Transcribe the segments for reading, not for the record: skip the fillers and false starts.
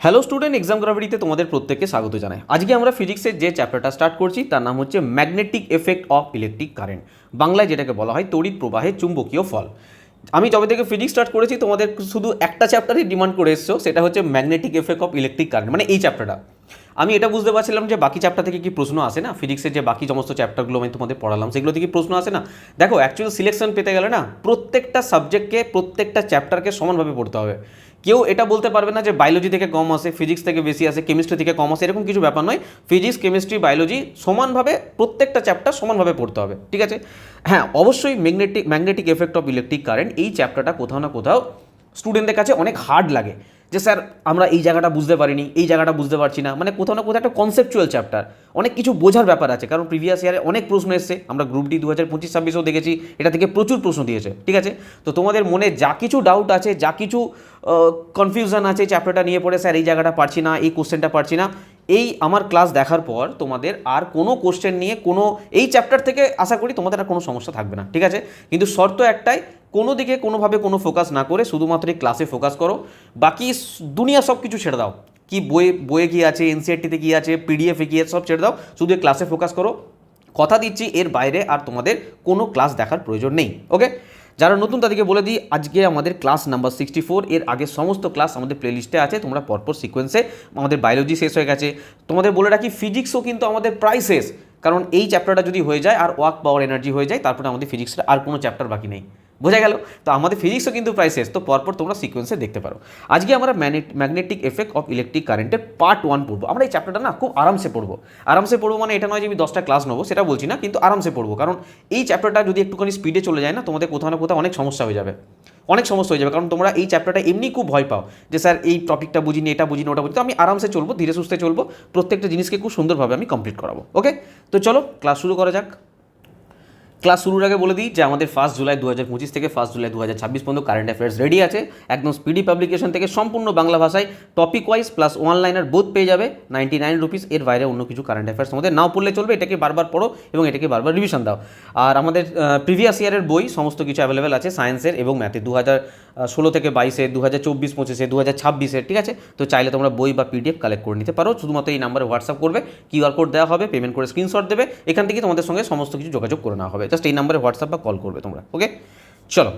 Hello student, exam গ্রাভিটিতে তোমাদের প্রত্যেককে স্বাগত জানাই। আজকে আমরা ফিজিক্সের যে চ্যাপ্টারটা স্টার্ট করছি তার নাম হচ্ছে magnetic effect of electric current, বাংলায় যেটাকে বলা হয় তড়িৎ প্রবাহের চুম্বকীয় ফল। আমি যবে থেকে ফিজিক্স স্টার্ট করেছি তোমাদের শুধু একটা চ্যাপ্টারই ডিমান্ড করে এসছো, সেটা হচ্ছে magnetic effect of electric current, মানে এই চ্যাপ্টারটা। আমি এটা বুঝতে পারছিলাম যে বাকি চ্যাপ্টার থেকে কি প্রশ্ন আসে না, ফিজিক্সের যে বাকি সমস্ত চ্যাপ্টারগুলো আমি তোমাদের পড়ালাম সেগুলো থেকে প্রশ্ন আসে না। দেখো অ্যাকচুয়ালি সিলেকশন পেতে গেলে না প্রত্যেকটা সাবজেক্টকে প্রত্যেকটা চ্যাপ্টারকে সমানভাবে পড়তে হবে। কেউ এটা বলতে পারবে না যে বায়োলজি থেকে কম আসে, ফিজিক্স থেকে বেশি আসে, কেমিস্ট্রি থেকে কম আসে, এরকম কিছু ব্যাপার নয়। ফিজিক্স, কেমিস্ট্রি, বায়োলজি সমানভাবে প্রত্যেকটা চ্যাপ্টার সমানভাবে পড়তে হবে, ঠিক আছে? হ্যাঁ, অবশ্যই magnetic effect of electric current এই চ্যাপ্টারটা কোথাও না কোথাও স্টুডেন্টদের কাছে অনেক হার্ড লাগে, যে স্যার আমরা এই জায়গাটা বুঝতে পারিনি, এই জায়গাটা বুঝতে পারছি না, মানে কোথাও না কোথাও একটা কনসেপচুয়াল চ্যাপ্টার, অনেক কিছু বোঝার ব্যাপার আছে। কারণ প্রিভিয়াস ইয়ারে অনেক প্রশ্ন এসছে, আমরা গ্রুপ ডি 2025-26-এও দেখেছি, এটা থেকে প্রচুর প্রশ্ন দিয়েছে, ঠিক আছে? তো তোমাদের মনে যা কিছু ডাউট আছে, যা কিছু কনফিউশন আছে চ্যাপ্টারটা নিয়ে পড়ে, স্যার এই জায়গাটা পারছি না, এই কোশ্চেনটা পারছি না, এই আমার ক্লাস দেখার পর তোমাদের আর কোনো কোশ্চেন নিয়ে কোনো এই চ্যাপ্টার থেকে আশা করি তোমাদের আর কোনো সমস্যা থাকবে না, ঠিক আছে? কিন্তু শর্ত একটাই, কোনো দিকে কোনোভাবে কোনো ফোকাস না করে শুধুমাত্র এই ক্লাসে ফোকাস করো। বাকি দুনিয়া সব কিছু ছেড়ে দাও, কি বইয়ে কী আছে, এনসিআরটিতে কী আছে, পিডিএফে কী আছে, সব ছেড়ে দাও, শুধু এই ক্লাসে ফোকাস করো। কথা দিচ্ছি এর বাইরে আর তোমাদের কোনো ক্লাস দেখার প্রয়োজন নেই, ওকে? যারা নতুন তাদেরকে বলে দিই, আজকে আমাদের ক্লাস নাম্বার 64, এর আগে সমস্ত ক্লাস আমাদের প্লেলিস্টে আছে, তোমরা পরপর সিকোয়েন্সে। আমাদের বায়োলজি শেষ হয়ে গেছে, তোমাদের বলে রাখি ফিজিক্সও কিন্তু আমাদের প্রায় শেষ, কারণ এই চ্যাপ্টারটা যদি হয়ে যায় আর ওয়ার্ক পাওয়ার এনার্জি হয়ে যায়, তারপরে আমাদের ফিজিক্সের আর কোনো চ্যাপ্টার বাকি নেই, বোঝা গেল? তো আমাদের ফিজিক্সও কিন্তু প্রায় শেষ, তো পরপর তোমরা সিকোয়েন্সে দেখতে পারো। আজকে আমরা ম্যাগনেটিক এফেক্ট অফ ইলেকট্রিক কারেন্টের পার্ট 1 পড়বো। আমরা এই চ্যাপ্টারটা না খুব আরামসে পড়বো। আরামসে পড়বো মানে এটা নয় যে আমি 10টা ক্লাস নেবো, সেটা বলছি না, কিন্তু আরামসে পড়বো। কারণ এই চ্যাপ্টারটা যদি একটুখানি স্পিডে চলে যায় না, তোমাদের কোথাও না কোথাও অনেক সমস্যা হয়ে যাবে, অনেক সমস্যা হয়ে যাবে। কারণ তোমরা এই চ্যাপ্টারটা এমনি খুব ভয় পাও যে স্যার এই টপিকটা বুঝিনি, এটা বুঝিনি, ওটা বুঝিনি। তো আমি আরামসে চলবো, ধীরে সুস্থে চলবো, প্রত্যেকটা জিনিসকে খুব সুন্দরভাবে আমি কমপ্লিট করাবো, ওকে? তো চলো ক্লাস শুরু করা যাক। ক্লাস শুরুর আগে বলে দিই যে আমাদের 1 জুলাই 2025 থেকে 1 জুলাই 2026 পর্যন্ত কারেন্ট অ্যাফেয়ার্স রেডি আছে, একদম স্পিডি পাবলিকেশন থেকে, সম্পূর্ণ বাংলা ভাষায়, topic wise plus one liner বোধ পেয়ে যাবে 99 রুপিস। এর বাইরে অন্য কিছু কারেন্ট অ্যাফেয়ার্স আমাদের নাও পড়লে চলবে, এটাকে বারবার পড়ো এবং এটাকে বারবার রিভিশন দাও। আর আমাদের প্রিভিয়াস ইয়ারের বই সমস্ত কিছু অ্যাভেলেবেল আছে, সায়েন্সের এবং ম্যাথের, 2016 থেকে 22-এর, 2024-25-এর, 2026-এর, ঠিক আছে? তো চাইলে তোমরা বই বা পিডিএফ কালেক্ট করে নিতে পারো, শুধুমাত্র এই নাম্বারে হোয়াটসঅ্যাপ করবে, কিউআর কোড দেওয়া হবে, পেমেন্ট করে স্ক্রিনশট দেবে, এখান থেকে তোমাদের সঙ্গে সমস্ত কিছু যোগাযোগ করে নেওয়া হবে। জাস্ট এই নাম্বারে হোয়াটসঅ্যাপ বা কল করবে তোমরা, ওকে? চলো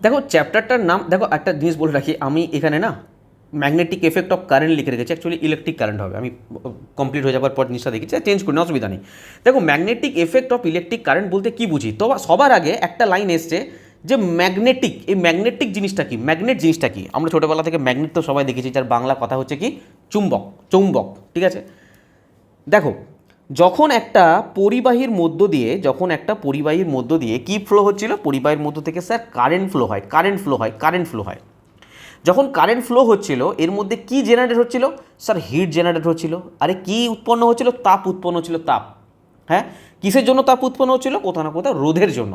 দেখো চ্যাপ্টারটার নাম, দেখো একটা জিনিস বলে রাখি, আমি এখানে না ম্যাগনেটিক এফেক্ট অফ কারেন্ট লিখে রেখেছি, অ্যাকচুয়ালি ইলেকট্রিক কারেন্ট হবে, আমি কমপ্লিট হয়ে যাওয়ার পর জিনিসটা দেখেছি, চেঞ্জ করি না, অসুবিধা নেই। দেখো magnetic effect of electric current বলতে কী বুঝি, তো সবার আগে একটা লাইন এসছে যে ম্যাগনেটিক, এই ম্যাগনেটিক জিনিসটা কি, ম্যাগনেট জিনিসটা কি? আমরা ছোটোবেলা থেকে ম্যাগনেট তো সবাই দেখেছি, যার বাংলা কথা হচ্ছে কি চুম্বক, চৌম্বক, ঠিক আছে? দেখো যখন একটা পরিবাহীর মধ্য দিয়ে কি ফ্লো হচ্ছিল, পরিবাহীর মধ্য থেকে স্যার কারেন্ট ফ্লো হয়। যখন কারেন্ট ফ্লো হচ্ছিল এর মধ্যে কি জেনারেট হচ্ছিল, স্যার হিট জেনারেট হচ্ছিল। আরে কি উৎপন্ন হচ্ছিল, তাপ উৎপন্ন হচ্ছিল, তাপ। হ্যাঁ, কিসের জন্য তাপ উৎপন্ন হচ্ছিল? কোথাও না কোথাও রোধের জন্য।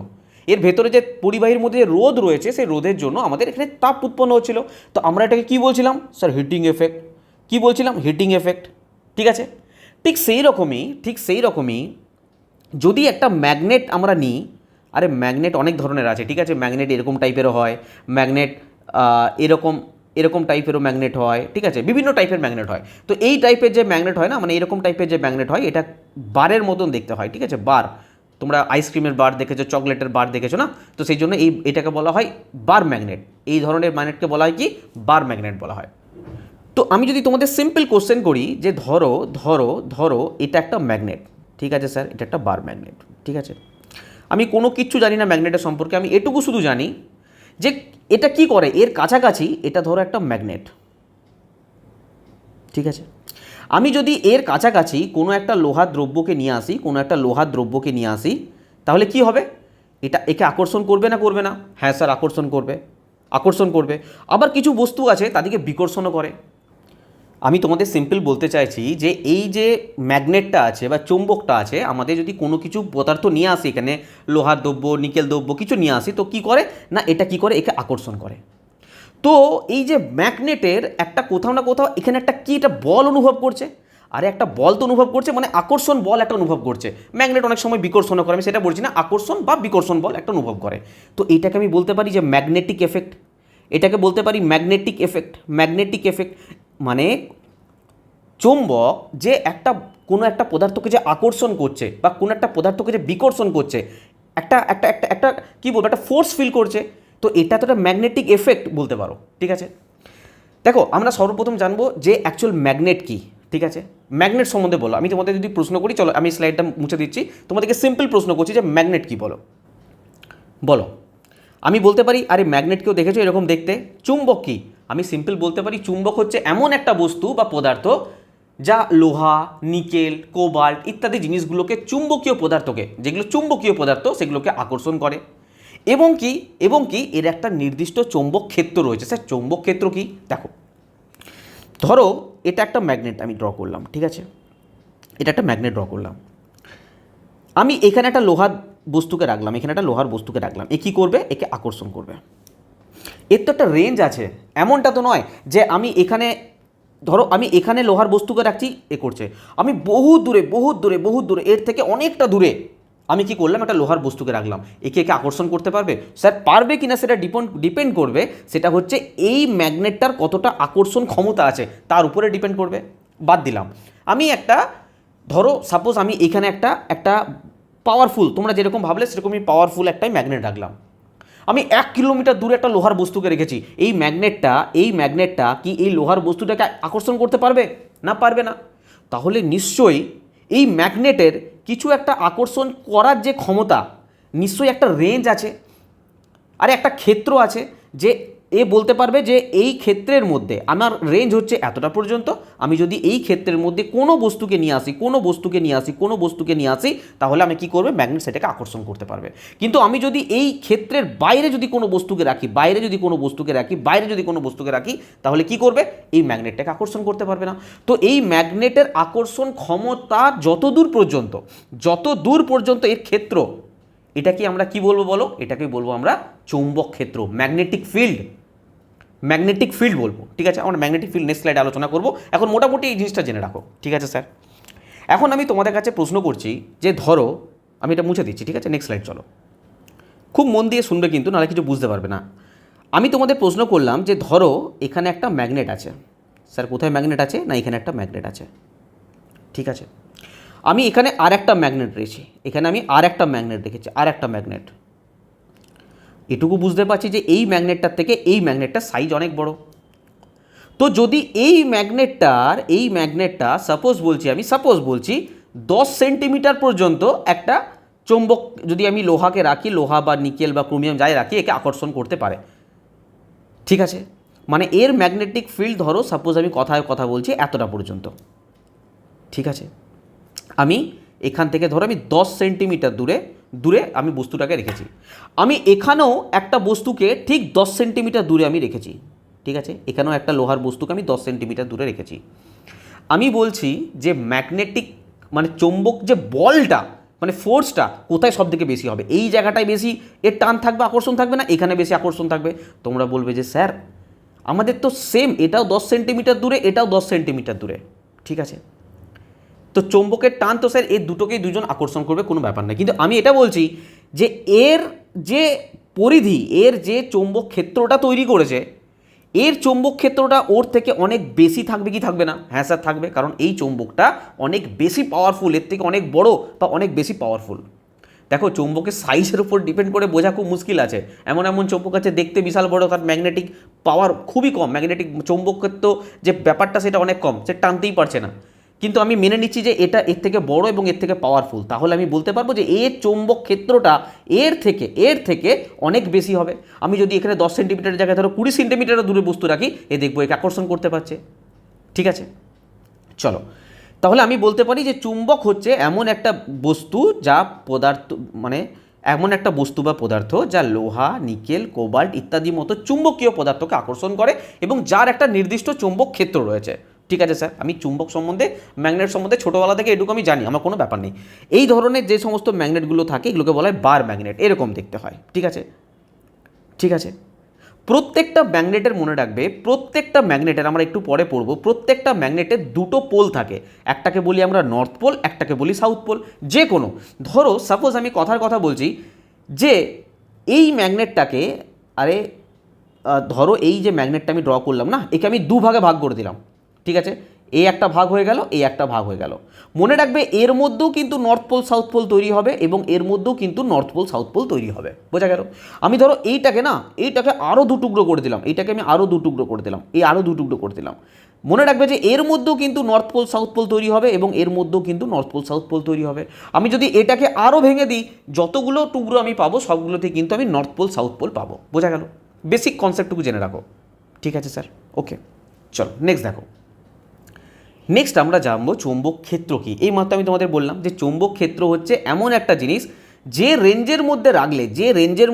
এর ভেতরে যে পরিবাহীর মধ্যে যে রোধ রয়েছে, সেই রোধের জন্য আমাদের এখানে তাপ উৎপন্ন হচ্ছিল। তো আমরা এটাকে কি বলছিলাম, স্যার হিটিং এফেক্ট। কি বলছিলাম, হিটিং এফেক্ট, ঠিক আছে? ঠিক সেই রকমই যদি একটা ম্যাগনেট আমরা নিই, আরে ম্যাগনেট অনেক ধরনের আছে, ঠিক আছে? ম্যাগনেট এরকম টাইপেরও হয়, ম্যাগনেট এরকম টাইপেরও ম্যাগনেট হয়, ঠিক আছে? বিভিন্ন টাইপের ম্যাগনেট হয়। তো এই টাইপের যে ম্যাগনেট হয় না, মানে এরকম টাইপের যে ম্যাগনেট হয়, এটা বারের মতন দেখতে হয়, ঠিক আছে? বার, তোমরা আইসক্রিমের বার দেখেছো, চকলেটের বার দেখেছো না? তো সেই জন্য এটাকে বলা হয় বার ম্যাগনেট। এই ধরনের ম্যাগনেটকে বলা হয় কি, বার ম্যাগনেট বলা হয়। তো আমি যদি তোমাদের সিম্পল কোশ্চেন করি যে ধরো ধরো ধরো এটা একটা ম্যাগনেট, ঠিক আছে স্যার, এটা একটা বার ম্যাগনেট, ঠিক আছে? আমি কোনো কিচ্ছু জানি না ম্যাগনেটের সম্পর্কে, আমি এটুকু শুধু জানি যে এটা কি করে, এর কাছাকাছি এটা ধরো একটা ম্যাগনেট, ঠিক আছে? আমি যদি এর কাছাকাছি কোনো একটা লোহার দ্রব্যকে নিয়ে আসি, তাহলে কি হবে? এটা একে আকর্ষণ করবে না করবে না? হ্যাঁ স্যার, আকর্ষণ করবে। আবার কিছু বস্তু আছে তাদেরকে বিকর্ষণও করে। আমি তোমাদের সিম্পল বলতে চাইছি যে এই যে ম্যাগনেটটা আছে বা চৌম্বকটা আছে, আমাদের যদি কোনো কিছু পদার্থ নিয়ে আসি, এখানে লোহার দ্রব্য, নিকেল দ্রব্য কিছু নিয়ে আসি, তো কী করে না, এটা কী করে, একে আকর্ষণ করে। তো এই যে ম্যাগনেটের একটা কোথাও না কোথাও এখানে একটা কি, এটা বল অনুভব করছে। আরে একটা বল তো অনুভব করছে, মানে আকর্ষণ বল একটা অনুভব করছে। ম্যাগনেট অনেক সময় বিকর্ষণও করে, আমি সেটা বলছি না, আকর্ষণ বা বিকর্ষণ বল একটা অনুভব করে। তো এইটাকে আমি বলতে পারি যে ম্যাগনেটিক এফেক্ট, এটাকে বলতে পারি ম্যাগনেটিক এফেক্ট। মানে চুম্বক যে কোনো একটা পদার্থকে যে আকর্ষণ করছে বা কোনো একটা পদার্থকে যে বিকর্ষণ করছে, একটা একটা একটা একটা কী বলবো, একটা ফোর্স ফিল করছে, তো এটা তো একটা ম্যাগনেটিক এফেক্ট বলতে পারো। ঠিক আছে, দেখো আমরা সর্বপ্রথম জানবো যে অ্যাকচুয়াল ম্যাগনেট কী। ঠিক আছে, ম্যাগনেট সম্বন্ধে বলো। আমি তোমাদের যদি প্রশ্ন করি, চলো আমি স্লাইডটা মুছে দিচ্ছি, তোমাদেরকে সিম্পল প্রশ্ন করছি যে ম্যাগনেট কী বলো। বলো, আমি বলতে পারি আরে ম্যাগনেটকেও দেখেছো এরকম দেখতে। চুম্বক কী? আমি সিম্পল বলতে পারি চুম্বক হচ্ছে এমন একটা বস্তু বা পদার্থ যা লোহা, নিকেল, কোবাল্ট ইত্যাদি জিনিসগুলোকে, চুম্বকীয় পদার্থকে, যেগুলো চুম্বকীয় পদার্থ সেগুলোকে আকর্ষণ করে। এবং কি এর একটা নির্দিষ্ট চৌম্বক ক্ষেত্র রয়েছে। স্যার চৌম্বক ক্ষেত্র কি? দেখো, ধরো এটা একটা ম্যাগনেট আমি ড্র করলাম। ঠিক আছে, এটা একটা ম্যাগনেট ড্র করলাম। আমি এখানে একটা লোহার বস্তুকে রাখলাম, এখানে একটা লোহার বস্তুকে রাখলাম। এ কী করবে? একে আকর্ষণ করবে। এর তো একটা রেঞ্জ আছে, এমনটা তো নয় যে আমি এখানে, ধরো আমি এখানে লোহার বস্তুকে রাখছি, এ করছে। আমি বহু দূরে এর থেকে অনেকটা দূরে আমি কি করলাম, একটা লোহার বস্তুকে রাখলাম। একে আকর্ষণ করতে পারবে? স্যার পারবে কিনা সেটা ডিপেন্ড করবে, সেটা হচ্ছে এই ম্যাগনেটটার কতটা আকর্ষণ ক্ষমতা আছে তার উপরে ডিপেন্ড করবে। বাদ দিলাম, আমি একটা, ধরো সাপোজ আমি এখানে একটা পাওয়ারফুল, তোমরা যেরকম ভাবলে সেরকমই পাওয়ারফুল একটাই ম্যাগনেট রাখলাম। আমি 1 কিলোমিটার দূরে একটা লোহার বস্তুকে রেখেছি। এই ম্যাগনেটটা কি এই লোহার বস্তুটাকে আকর্ষণ করতে পারবে? না, পারবে না। তাহলে নিশ্চয়ই এই ম্যাগনেটের কিছু একটা আকর্ষণ করার যে ক্ষমতা, নিশ্চয়ই একটা রেঞ্জ আছে, আর একটা ক্ষেত্র আছে, যে এ বলতে পারবে যে এই ক্ষেত্রের মধ্যে আমার রেঞ্জ হচ্ছে এতটা পর্যন্ত। আমি যদি এই ক্ষেত্রের মধ্যে কোনো বস্তুকে নিয়ে আসি তাহলে আমি কি করবে, ম্যাগনেট সেটাকে আকর্ষণ করতে পারবে। কিন্তু আমি যদি এই ক্ষেত্রের বাইরে যদি কোনো বস্তুকে রাখি তাহলে কি করবে, এই ম্যাগনেটটাকে আকর্ষণ করতে পারবে না। তো এই ম্যাগনেটের আকর্ষণ ক্ষমতা যতদূর পর্যন্ত এর ক্ষেত্র, এটা কি আমরা কি বলবো বলো? এটাকে বলবো আমরা চৌম্বক ক্ষেত্র, ম্যাগনেটিক ফিল্ড বলবো। ঠিক আছে, আমরা ম্যাগনেটিক ফিল্ড নেক্সট স্লাইডে আলোচনা করবো। এখন মোটামুটি এই জিনিসটা জেনে রাখো। ঠিক আছে স্যার, এখন আমি তোমাদের কাছে প্রশ্ন করছি যে ধরো, আমি এটা মুছে দিচ্ছি। ঠিক আছে, নেক্সট স্লাইড চলো। খুব মন দিয়ে শুনবে কিন্তু, নাহলে কিছু বুঝতে পারবে না। আমি তোমাদের প্রশ্ন করলাম যে ধরো এখানে একটা ম্যাগনেট আছে। স্যার কোথায় ম্যাগনেট আছে? না, এখানে একটা ম্যাগনেট আছে। ঠিক আছে, আমি এখানে আর একটা ম্যাগনেট রেখেছি, আর একটা ম্যাগনেট। এটুকু বুঝতে পারছি যে এই ম্যাগনেটটার থেকে এই ম্যাগনেটটার সাইজ অনেক বড়। তো যদি এই ম্যাগনেটটা সাপোজ বলছি 10 সেন্টিমিটার পর্যন্ত একটা চৌম্বক, যদি আমি লোহাকে রাখি, লোহা বা নিকেল বা ক্রোমিয়াম যাই রাখি, একে আকর্ষণ করতে পারে। ঠিক আছে, মানে এর ম্যাগনেটিক ফিল্ড ধরো সাপোজ আমি কথা বলছি এতটা পর্যন্ত। ঠিক আছে, আমি এখান থেকে ধরো আমি 10 সেন্টিমিটার দূরে আমি বস্তুটাকে রেখেছি। আমি এখানেও একটা বস্তুকে ঠিক 10 সেন্টিমিটার দূরে আমি রেখেছি। ঠিক আছে, এখানেও একটা লোহার বস্তুকে আমি 10 সেন্টিমিটার দূরে রেখেছি। আমি বলছি যে ম্যাগনেটিক মানে চৌম্বক যে বলটা, মানে ফোর্সটা কোথায় সব থেকে বেশি হবে? এই জায়গাটায় বেশি এর টান থাকবে, আকর্ষণ থাকবে, না এখানে বেশি আকর্ষণ থাকবে? তোমরা বলবে যে স্যার আমাদের তো সেম, এটাও 10 সেন্টিমিটার দূরে, এটাও 10 সেন্টিমিটার দূরে। ঠিক আছে, তো চৌম্বকের টান তো স্যার এর দুটোকেই দুজন আকর্ষণ করবে, কোনো ব্যাপার নেই। কিন্তু আমি এটা বলছি যে এর যে পরিধি, এর যে চৌম্বক ক্ষেত্রটা তৈরি করেছে, এর চৌম্বক ক্ষেত্রটা ওর থেকে অনেক বেশি থাকবে কি থাকবে না? হ্যাঁ স্যার থাকবে, কারণ এই চৌম্বকটা অনেক বেশি পাওয়ারফুল, এর থেকে অনেক বড় বা অনেক বেশি পাওয়ারফুল। দেখো চৌম্বকের সাইজের উপর ডিপেন্ড করে বোঝা খুব মুশকিল আছে। এমন চৌম্বক আছে দেখতে বিশাল বড়, তার ম্যাগনেটিক পাওয়ার খুবই কম, ম্যাগনেটিক চৌম্বকের তো যে ব্যাপারটা সেটা অনেক কম, সে টানতেই পারছে না। কিন্তু আমি মেনে নিচ্ছি যে এটা এর থেকে বড় এবং এর থেকে পাওয়ারফুল, তাহলে আমি বলতে পারবো যে এর চৌম্বক ক্ষেত্রটা এর থেকে অনেক বেশি হবে। আমি যদি এখানে 10 সেন্টিমিটারের জায়গায় ধরো 20 সেন্টিমিটারের দূরে বস্তু রাখি, দেখবো একে আকর্ষণ করতে পারছে। ঠিক আছে, চলো তাহলে আমি বলতে পারি যে চুম্বক হচ্ছে এমন একটা বস্তু যা পদার্থ, মানে এমন একটা বস্তু বা পদার্থ যা লোহা, নিকেল, কোবাল্ট ইত্যাদি মতো চুম্বকীয় পদার্থকে আকর্ষণ করে এবং যার একটা নির্দিষ্ট চুম্বক ক্ষেত্র রয়েছে। ঠিক আছে স্যার, আমি চুম্বক সম্বন্ধে, ম্যাগনেট সম্বন্ধে ছোটোবেলা থেকে এটুকু আমি জানি, আমার কোনো ব্যাপার নেই। এই ধরনের যে সমস্ত ম্যাগনেটগুলো থাকে এগুলোকে বলা হয় বার ম্যাগনেট, এরকম দেখতে হয়। ঠিক আছে, প্রত্যেকটা ম্যাগনেটের মনে রাখবে, প্রত্যেকটা ম্যাগনেটের আমরা একটু পরে পড়বো, প্রত্যেকটা ম্যাগনেটের দুটো পোল থাকে, একটাকে বলি আমরা নর্থ পোল, একটাকে বলি সাউথ পোল। যে কোনো ধরো সাপোজ আমি কথা বলছি যে এই ম্যাগনেটটাকে, ধরো এই যে ম্যাগনেটটা আমি ড্র করলাম না, একে আমি 2 ভাগে ভাগ করে দিলাম। ঠিক আছে, এই একটা ভাগ হয়ে গেল, এই একটা ভাগ হয়ে গেল। মনে রাখবে এর মধ্যেও কিন্তু নর্থ পোল সাউথ পোল তৈরি হবে এবং এর মধ্যেও কিন্তু নর্থ পোল সাউথ পোল তৈরি হবে। বোঝা গেল? আমি ধরো এইটাকে আরও দু টুকরো করে দিলাম, এইটাকে আমি আরও দু টুকরো করে দিলাম, এই আরও দু টুকরো করে দিলাম। মনে রাখবে যে এর মধ্যেও কিন্তু নর্থ পোল সাউথ পোল তৈরি হবে এবং এর মধ্যেও কিন্তু নর্থ পোল সাউথ পোল তৈরি হবে। আমি যদি এটাকে আরও ভেঙে দিই, যতগুলো টুকরো আমি পাবো সবগুলোতে কিন্তু আমি নর্থ পোল সাউথ পোল পাবো। বোঝা গেল? বেসিক কনসেপ্টটুকু জেনে রাখো। ঠিক আছে স্যার, ওকে। চলো নেক্সট দেখো। নেক্সট আমরা জানবো চৌম্বক ক্ষেত্র কী। এই মাত্র আমি তোমাদের বললাম যে চৌম্বক ক্ষেত্র হচ্ছে এমন একটা জিনিস যে রেঞ্জের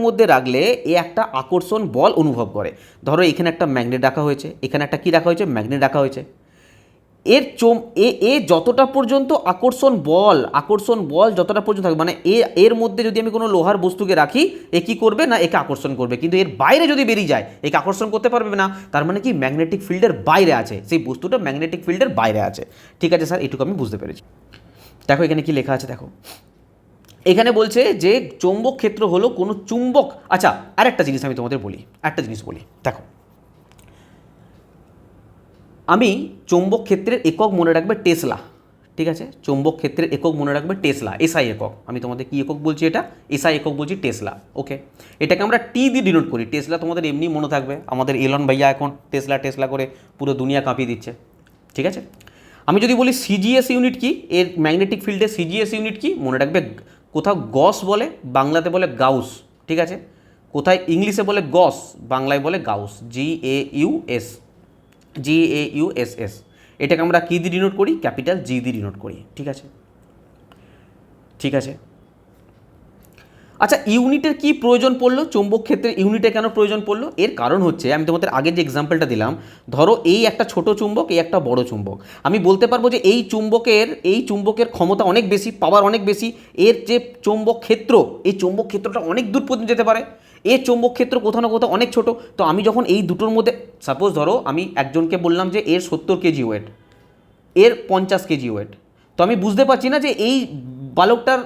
মধ্যে রাখলে এ একটা আকর্ষণ বল অনুভব করে। ধরো এখানে একটা ম্যাগনেট রাখা হয়েছে, এখানে একটা কী রাখা হয়েছে, ম্যাগনেট রাখা হয়েছে। এর যতটা পর্যন্ত আকর্ষণ বল যতটা পর্যন্ত থাকবে, মানে এর মধ্যে যদি আমি কোনো লোহার বস্তুকে রাখি, এ কী করবে না, একে আকর্ষণ করবে। কিন্তু এর বাইরে যদি বেরিয়ে যায়, একে আকর্ষণ করতে পারবে না। তার মানে কি ম্যাগনেটিক ফিল্ডের বাইরে আছে, সেই বস্তুটা ম্যাগনেটিক ফিল্ডের বাইরে আছে। ঠিক আছে স্যার, এটুকু আমি বুঝতে পেরেছি। দেখো এখানে কি লেখা আছে, দেখো এখানে বলছে যে চৌম্বক ক্ষেত্র হলো কোনো চুম্বক। আচ্ছা, আরেকটা জিনিস আমি তোমাদের বলি, দেখো আমি চৌম্বক ক্ষেত্রের একক মনে রাখবে টেসলা। ঠিক আছে, চৌম্বক ক্ষেত্রের একক মনে রাখবে টেসলা, এসআই একক। আমি তোমাদের কি একক বলছি, এটা এসআই একক বলছি, টেসলা। ওকে, এটাকে আমরা টি দিয়ে ডিনোট করি। টেসলা তোমাদের এমনি মনে থাকবে, আমাদের এলন ভাইয়া এখন টেসলা করে পুরো দুনিয়া কাঁপিয়ে দিচ্ছে। ঠিক আছে, আমি যদি বলি সিজিএস ইউনিট কি, এর ম্যাগনেটিক ফিল্ডের সিজিএস ইউনিট কি মনে রাখবে, কোথাও গস বলে, বাংলাতে বলে গাউস। ঠিক আছে, কোথায় ইংলিশে বলে গস, বাংলায় বলে গাউস, GAUSS। এটাকে আমরা কি দিয়ে ডিনোট করি, ক্যাপিটাল জি দিয়ে ডিনোট করি। ঠিক আছে। আচ্ছা, ইউনিটের কি প্রয়োজন পড়লো, চৌম্বক ক্ষেত্রে ইউনিটের কেন প্রয়োজন পড়লো? এর কারণ হচ্ছে আমি তোমাদের আগে যে এক্সাম্পলটা দিলাম, ধরো এই একটা ছোট চুম্বক, এই একটা বড় চুম্বক। আমি বলতে পারবো যে এই চুম্বকের ক্ষমতা অনেক বেশি, পাওয়ার অনেক বেশি। এর যে চৌম্বক ক্ষেত্রটা অনেক দূর পর্যন্ত যেতে পারে। এর চৌম্বক ক্ষেত্র কোথাও না কোথাও অনেক ছোট। তো আমি যখন এই দুটোর মধ্যে, সাপোজ ধরো আমি একজনকে বললাম যে এর 70 কেজি ওয়েট, এর 50 কেজি ওয়েট, তো আমি বুঝতে পারছি না যে এই বালকটার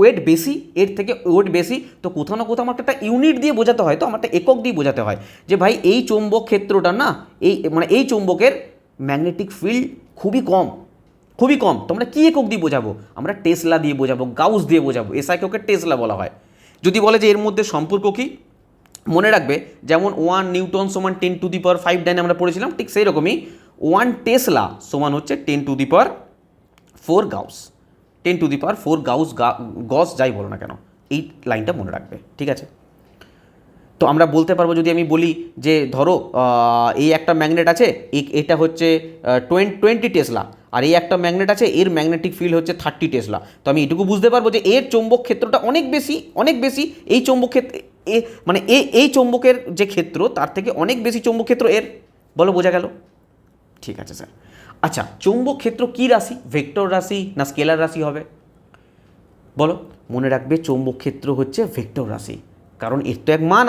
ওয়েট বেশি, এর থেকে ওয়েট বেশি। তো কোথাও না কোথাও আমাকে একটা ইউনিট দিয়ে বোঝাতে হয়, তো আমার একটা একক দিয়ে বোঝাতে হয় যে ভাই এই চৌম্বক ক্ষেত্রটা না, এই চৌম্বকের ম্যাগনেটিক ফিল্ড খুবই কম। তোমরা কি একক দিয়ে বোঝাবো? আমরা টেসলা দিয়ে বোঝাবো, গাউস দিয়ে বোঝাবো। এসআইকে ওকে টেসলা বলা হয়। যদি বলে যে এর মধ্যে সম্পর্ক কি, মনে রাখবে যেমন 1 নিউটন সমান 10⁵ আমরা পড়েছিলাম, ঠিক সেই রকমই 1 টেসলা সমান হচ্ছে 10⁴ গাউস। 10⁴ গস যাই বলো না কেন, এই লাইনটা মনে রাখবে। ঠিক আছে, তো আমরা বলতে পারবো, যদি আমি বলি যে ধরো এই একটা ম্যাগনেট আছে, এটা হচ্ছে 20 টেসলা, আর এই একটা ম্যাগনেট আছে, এর ম্যাগনেটিক ফিল্ড হচ্ছে 30 টেসলা। তো আমি এটুকু বুঝতে পারবো যে এর চৌম্বক ক্ষেত্রটা অনেক বেশি এই চৌম্বক ক্ষেত্রে, এই চৌম্বকের যে ক্ষেত্র তার থেকে অনেক বেশি চৌম্বক ক্ষেত্র এর। বলো, বোঝা গেল? ঠিক আছে স্যার। আচ্ছা, চৌম্বক ক্ষেত্র কী রাশি, ভেক্টর রাশি না স্কেলার রাশি হবে? বলো, মনে রাখবে চৌম্বক ক্ষেত্র হচ্ছে ভেক্টর রাশি, কারণ এর তো এক মান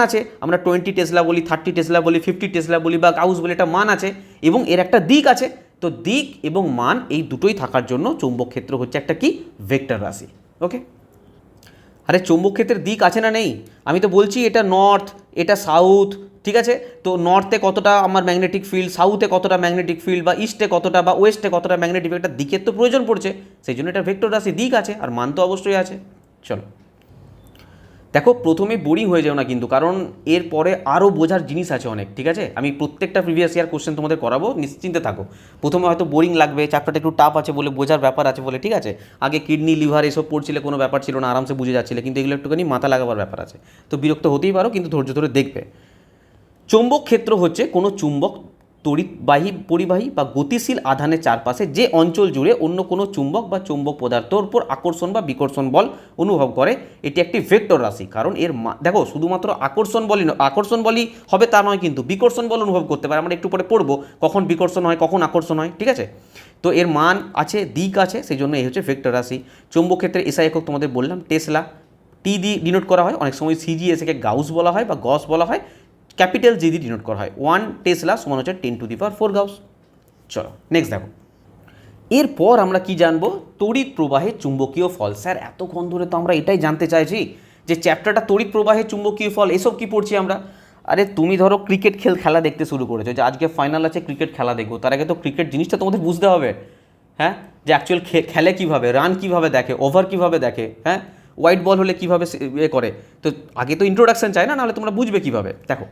আছে। আমরা 20 টেসলা বলি, 30 টেসলা বলি, 50 টেসলা বলি বা গাউস বলি, এটা মান আছে এবং এর একটা দিক আছে। তো দিক এবং মান এই দুটোই থাকার জন্য চৌম্বক ক্ষেত্র হচ্ছে একটা কি, ভেক্টর রাশি। ওকে, আরে চৌম্বক ক্ষেত্রের দিক আছে না নেই? আমি তো বলছি এটা নর্থ, এটা সাউথ। ঠিক আছে, তো নর্থে কতটা আমার ম্যাগনেটিক ফিল্ড, সাউথে কতটা ম্যাগনেটিক ফিল্ড, বা ইস্টে কতটা বা ওয়েস্টে কতটা ম্যাগনেটিক ফিল্ড, একটা দিকের তো প্রয়োজন পড়ছে। সেই জন্য এটা ভেক্টর রাশি, দিক আছে আর মান তো অবশ্যই আছে। চলো দেখো, প্রথমে বোরিং হয়ে যাও না কিন্তু, কারণ এরপরে আরও বোঝার জিনিস আছে অনেক। ঠিক আছে, আমি প্রত্যেকটা প্রিভিয়াস ইয়ার কোশ্চেন তোমাদের করাবো, নিশ্চিন্তে থাকো। প্রথমে হয়তো বোরিং লাগবে, চ্যাপ্টারটা একটু টাফ আছে বলে, বোঝার ব্যাপার আছে বলে। ঠিক আছে, আগে কিডনি লিভার এসব পড়ছিলে, কোনো ব্যাপার ছিল না, আরামসে বুঝে যাচ্ছিলে, কিন্তু এগুলো একটুখানি মাথা লাগাবার ব্যাপার আছে। তো বিরক্ত হতেই পারো, কিন্তু ধৈর্য ধরে দেখবে। চৌম্বক ক্ষেত্র হচ্ছে কোনো চুম্বক পরিবাহী বা গতিশীল আধানের চারপাশে যে অঞ্চল জুড়ে অন্য কোনো চুম্বক বা চৌম্বক পদার্থের উপর আকর্ষণ বা বিকর্ষণ বল অনুভব করে। এটি একটি ভেক্টর রাশি, কারণ এর দেখো শুধুমাত্র আকর্ষণ বলই হবে তা নয়, কিন্তু বিকর্ষণ বল অনুভব করতে পারে। আমরা একটু পরে পড়বো কখন বিকর্ষণ হয়, কখন আকর্ষণ হয়। ঠিক আছে, তো এর মান আছে, দিক আছে, সেই জন্য এই হচ্ছে ভেক্টর রাশি। চৌম্বক ক্ষেত্রে এসআই একক তোমাদের বললাম টেসলা, টি দিয়ে ডিনোট করা হয়। অনেক সময় সিজিএসকে গাউস বলা হয় বা গস বলা হয়, ক্যাপিটাল জি দিয়ে ডিনোট করা হয়। 1 টেসলা সমান হচ্ছে 10⁴ গাউস। চলো নেক্সট দেখো। এরপর আমরা কি জানবো, তড়িৎ প্রবাহে চুম্বকীয় ফল। স্যার এতক্ষণ ধরে তো আমরা এটাই জানতে চাইছি যে চ্যাপ্টারটা তড়িৎ প্রবাহে চুম্বকীয় ফল, এসব কি পড়ছি আমরা। আরে তুমি ধরো ক্রিকেট খেলা দেখতে শুরু করেছো, যে আজকে ফাইনাল আছে ক্রিকেট খেলা দেখবো, তার আগে তো ক্রিকেট জিনিসটা তোমাদের বুঝতে হবে। হ্যাঁ, যে অ্যাকচুয়াল খেলে কীভাবে, রান কীভাবে দেখে, ওভার কীভাবে দেখে, হ্যাঁ, হোয়াইট বল হলে কীভাবে এ করে, তো আগে তো ইন্ট্রোডাকশন চাই না, নাহলে তোমরা বুঝবে কীভাবে। দেখো,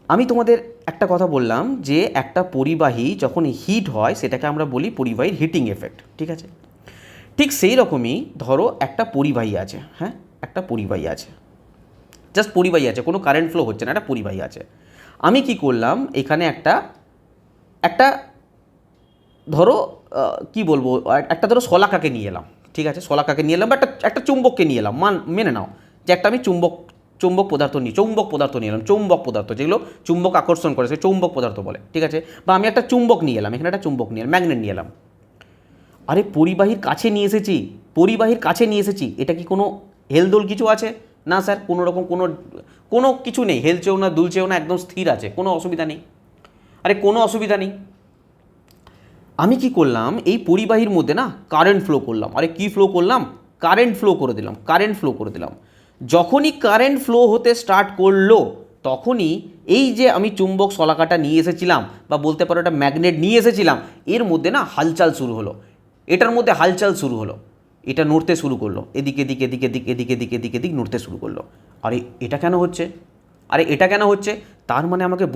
আমি তোমাদের একটা কথা বললাম যে একটা পরিবাহী যখন হিট হয় সেটাকে আমরা বলি পরিবাহীর হিটিং এফেক্ট, ঠিক আছে। ঠিক সেই রকমই ধরো একটা পরিবাহী আছে, হ্যাঁ, একটা পরিবাহী আছে, জাস্ট পরিবাহী আছে, কোনো কারেন্ট ফ্লো হচ্ছে না, একটা পরিবাহী আছে। আমি কি করলাম, এখানে একটা ধরো কি বলবো, একটা ধরো শলাকাকে নিয়ে এলাম, ঠিক আছে, শলাকাকে নিয়ে এলাম, বা একটা চুম্বককে নিয়ে এলাম, মেনে নাও যে একটা আমি চুম্বক পদার্থ নিয়ে এলাম, চৌম্বক পদার্থ যেগুলো চুম্বক আকর্ষণ করে সে চৌম্বক পদার্থ বলে, ঠিক আছে। বা আমি একটা চুম্বক নিয়ে এলাম, এখানে একটা চুম্বক নিয়ে এলাম, ম্যাগনেট নিয়ে এলাম। আরে পরিবাহীর কাছে নিয়ে এসেছি, এটা কি কোনো হেলদোল কিছু আছে? না স্যার, কোনো রকম কোনো কিছু নেই, হেলছেও না দুলছেও না, একদম স্থির আছে, কোনো অসুবিধা নেই। আরে কোনো অসুবিধা নেই, আমি কি করলাম, এই পরিবাহীর মধ্যে না কারেন্ট ফ্লো করলাম। আরে কি ফ্লো করলাম? কারেন্ট ফ্লো করে দিলাম। যখনই কারেন্ট ফ্লো হতে স্টার্ট করলো, তখনই এই যে আমি চুম্বক শলাকাটা নিয়ে এসেছিলাম, বা বলতে পারো একটা ম্যাগনেট নিয়ে এসেছিলাম, এর মধ্যে না হালচাল শুরু হলো, এটা নড়তে শুরু করলো, এদিকে নড়তে শুরু করলো। আরে এটা কেন হচ্ছে? তার মানে আমাকে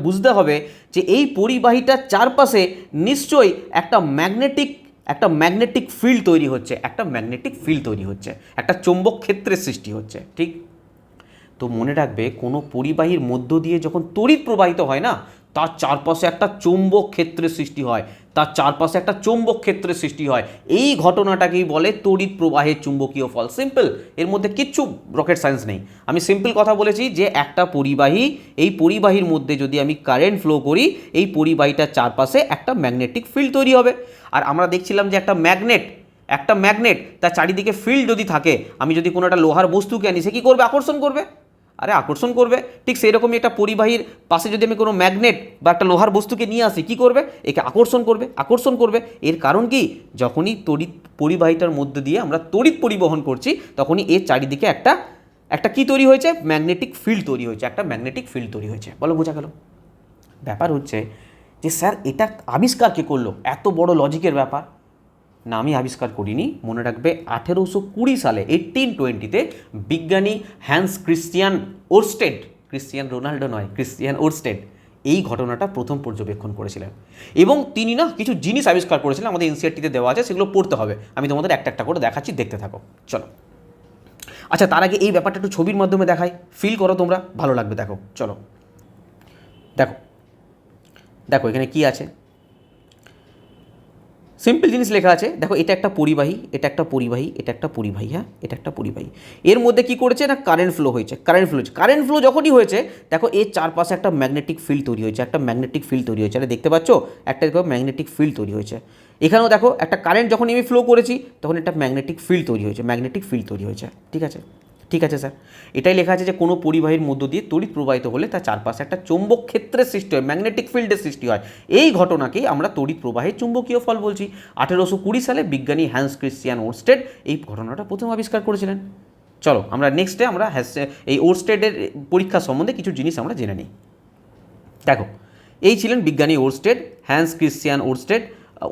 বুঝতে হবে যে এই পরিবাহীটার চারপাশে নিশ্চয়ই একটা ম্যাগনেটিক ফিল্ড তৈরি হচ্ছে, একটা চৌম্বক ক্ষেত্রের সৃষ্টি হচ্ছে, ঠিক। তো মনে রাখবে, কোনো পরিবাহীর মধ্য দিয়ে যখন তড়িৎ প্রবাহিত হয় না, তার চারপাশে একটা চৌম্বক ক্ষেত্রের সৃষ্টি হয়, এই ঘটনাটাকেই বলে তড়িৎ প্রবাহের চুম্বকীয় ফল। সিম্পল, এর মধ্যে কিচ্ছু রকেট সায়েন্স নেই। আমি সিম্পল কথা বলেছি যে একটা পরিবাহী, এই পরিবাহীর মধ্যে যদি আমি কারেন্ট ফ্লো করি, এই পরিবাহীটার চারপাশে একটা ম্যাগনেটিক ফিল্ড তৈরি হবে। আর আমরা দেখছিলাম যে একটা ম্যাগনেট তার চারিদিকে ফিল্ড যদি থাকে, আমি যদি কোনো একটা লোহার বস্তুকে আনি, সে কী করবে? আকর্ষণ করবে। ঠিক সেই রকমই একটা পরিবাহীর পাশে যদি আমি কোনো ম্যাগনেট বা একটা লোহার বস্তুকে নিয়ে আসি, কী করবে? একে আকর্ষণ করবে। এর কারণ কি? যখনই পরিবাহীটার মধ্য দিয়ে আমরা তড়িৎ পরিবহন করছি, তখনই এর চারিদিকে একটা কি তৈরি হয়েছে? ম্যাগনেটিক ফিল্ড তৈরি হয়েছে। বলো, বোঝা গেল? ব্যাপার হচ্ছে যে স্যার এটা আবিষ্কার কে করলো? এত বড় লজিকের ব্যাপার। না, আমি আবিষ্কার করিনি। মনে রাখবে 1820 সালে 1820-তে বিজ্ঞানী হ্যান্স ক্রিস্টিয়ান ওরস্টেড এই ঘটনাটা প্রথম পর্যবেক্ষণ করেছিলেন, এবং তিনি না কিছু জিনিস আবিষ্কার করেছিলেন, আমাদের এনসিইআরটিতে দেওয়া আছে, সেগুলো পড়তে হবে। আমি তোমাদের একটা করে দেখাচ্ছি, দেখতে থাকো। চলো, আচ্ছা, তার আগে এই ব্যাপারটা একটু ছবির মাধ্যমে দেখাই, ফিল করো তোমরা, ভালো লাগবে। দেখো, চলো, দেখো এখানে কি আছে, সিম্পল জিনিস লেখা আছে। দেখো, এটা একটা পরিবাহী, হ্যাঁ, এটা একটা পরিবাহী। এর মধ্যে কি করেছে না, কারেন্ট ফ্লো যখনই হয়েছে, দেখো এর চারপাশে একটা ম্যাগনেটিক ফিল্ড তৈরি হয়েছে, আরে দেখতে পাচ্ছ, একটা ম্যাগনেটিক ফিল্ড তৈরি হয়েছে। এখানেও দেখো, একটা কারেন্ট যখন আমি ফ্লো করেছি, তখন একটা ম্যাগনেটিক ফিল্ড তৈরি হয়েছে, ঠিক আছে স্যার। এটাই লেখা আছে যে কোনো পরিবাহীর মধ্য দিয়ে তড়িৎ প্রবাহিত হলে তার চারপাশে একটা চৌম্বক ক্ষেত্রের সৃষ্টি হয়, ম্যাগনেটিক ফিল্ডের সৃষ্টি হয়। এই ঘটনাকেই আমরা তড়িৎ প্রবাহের চুম্বকীয় ফল বলছি। 1820 সালে বিজ্ঞানী হ্যান্স ক্রিস্টিয়ান ওরস্টেড এই ঘটনাটা প্রথম আবিষ্কার করেছিলেন। চলো, আমরা নেক্সটে এই ওরস্টেডের পরীক্ষা সম্বন্ধে কিছু জিনিস আমরা জেনে নিই। দেখো, এই ছিলেন বিজ্ঞানী হ্যান্স ক্রিস্টিয়ান ওরস্টেড।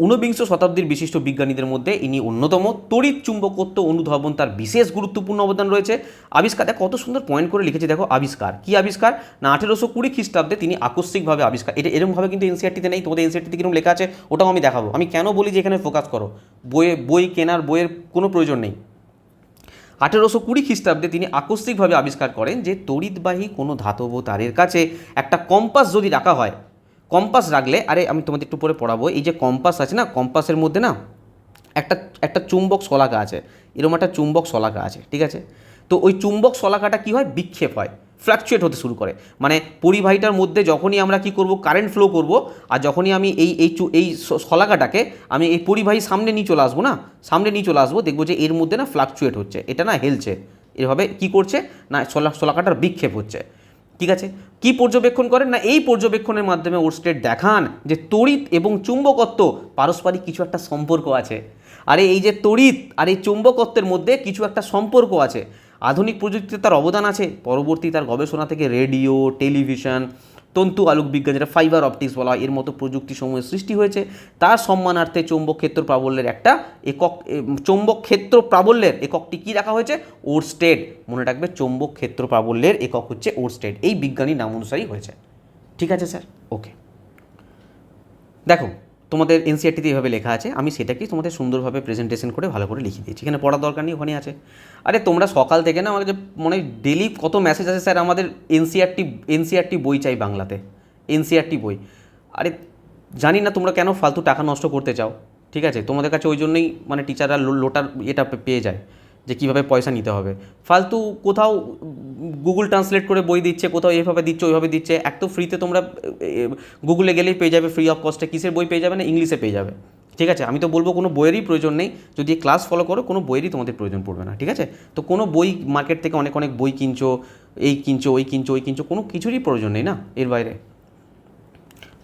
19বিংশ শতাব্দীর বিশিষ্ট বিজ্ঞানীদের মধ্যে ইনি অন্যতম। তড়িৎ চুম্বকত্ব অনুধাবন তার বিশেষ গুরুত্বপূর্ণ অবদান রয়েছে। আবিষ্কার, দেখো কত সুন্দর পয়েন্ট করে লিখেছে। দেখো, আবিষ্কার না 1820 খ্রিস্টাব্দে তিনি আকস্মিকভাবে আবিষ্কার, এটা এরকমভাবে কিন্তু এনসিইআরটিতে নেই, তোমাদের এনসিইআরটিতে কিরকম লেখা আছে ওটাও আমি দেখাবো। আমি কেন বলি যে এখানে ফোকাস করো, বইয়ের কোনো প্রয়োজন নেই। 1820 খ্রিস্টাব্দে তিনি আকস্মিকভাবে আবিষ্কার করেন যে তড়িৎবাহী কোনো ধাতব তারের কাছে একটা কম্পাস যদি রাখা হয়, কম্পাস রাখলে, আরে আমি তোমাদের একটু পরে পড়াবো, এই যে কম্পাস আছে না, কম্পাসের মধ্যে না একটা চুম্বক শলাকা আছে, এরকম একটা চুম্বক শলাকা আছে, ঠিক আছে। তো ওই চুম্বক শলাকাটা কী হয়? বিক্ষেপ হয়, ফ্ল্যাকচুয়েট হতে শুরু করে। মানে পরিবাহীটার মধ্যে যখনই আমরা কি করব, কারেন্ট ফ্লো করব, আর যখনই আমি এই শলাকাটাকে আমি এই পরিবাহী সামনে নিয়ে চলে আসবো, দেখবো যে এর মধ্যে না ফ্ল্যাকচুয়েট হচ্ছে, এটা না হেলছে, এভাবে কি করছে না, শলাকাটার বিক্ষেপ হচ্ছে, ঠিক আছে। কি পর্যবেক্ষণ করেন না, এই পর্যবেক্ষণের মাধ্যমে ওরস্টেড দেখান যে তড়িৎ এবং চুম্বকত্ব পারস্পরিক কিছু একটা সম্পর্ক আছে। আরে এই যে তড়িৎ আর এই চুম্বকত্বের মধ্যে কিছু একটা সম্পর্ক আছে। আধুনিক প্রযুক্তিতে তার অবদান আছে। পরবর্তী তার গবেষণা থেকে রেডিও, টেলিভিশন, তন্তু আলোক বিজ্ঞান, যেটা ফাইবার অপটিক্স বলা হয়, এর মতো প্রযুক্তিসমূহের সৃষ্টি হয়েছে। তার সম্মানার্থে চৌম্বক ক্ষেত্র প্রাবল্যের একটা একক, চৌম্বক ক্ষেত্র প্রাবল্যের এককটি কী রাখা হয়েছে? ওরস্টেড। মনে রাখবে, চৌম্বক ক্ষেত্র প্রাবল্যের একক হচ্ছে ওরস্টেড। এই বিজ্ঞানীর নাম অনুসারেই হয়েছে। ঠিক আছে স্যার, ওকে। দেখো, তোমাদের এনসিইআরটিতে এইভাবে লেখা আছে, আমি সেটাকে তোমাদের সুন্দরভাবে প্রেজেন্টেশন করে ভালো করে লিখে দিয়েছি। এখানে পড়ার দরকার নেই, ওখানে আছে। আরে তোমরা সকাল থেকে না আমাকে মনে ডেলি কত মেসেজ আছে, স্যার আমাদের এনসিইআরটি বই চাই বাংলাতে, এনসিইআরটি বই। আরে জানি না তোমরা কেন ফালতু টাকা নষ্ট করতে চাও, ঠিক আছে? তোমাদের কাছে ওই জন্যই মানে টিচাররা লোটার এটা পেয়ে যায় যে কীভাবে পয়সা নিতে হবে। ফালতু কোথাও গুগল ট্রান্সলেট করে বই দিচ্ছে, কোথাও এইভাবে দিচ্ছে, ওইভাবে দিচ্ছে। এক তো ফ্রিতে তোমরা গুগলে গেলেই পেয়ে যাবে, ফ্রি অফ কস্টে। কিসের বই পেয়ে যাবে না? ইংলিশে পেয়ে যাবে। ঠিক আছে, আমি তো বলবো কোনো বইয়েরই প্রয়োজন নেই। যদি ক্লাস ফলো করো, কোনো বইয়েরই তোমাদের প্রয়োজন পড়বে না। ঠিক আছে, তো কোনো বই মার্কেট থেকে অনেক অনেক বই কিনছো, এই কিনছো, ওই কিনছো, ওই কিনছো, কোনো কিছুরই প্রয়োজন নেই না এর বাইরে।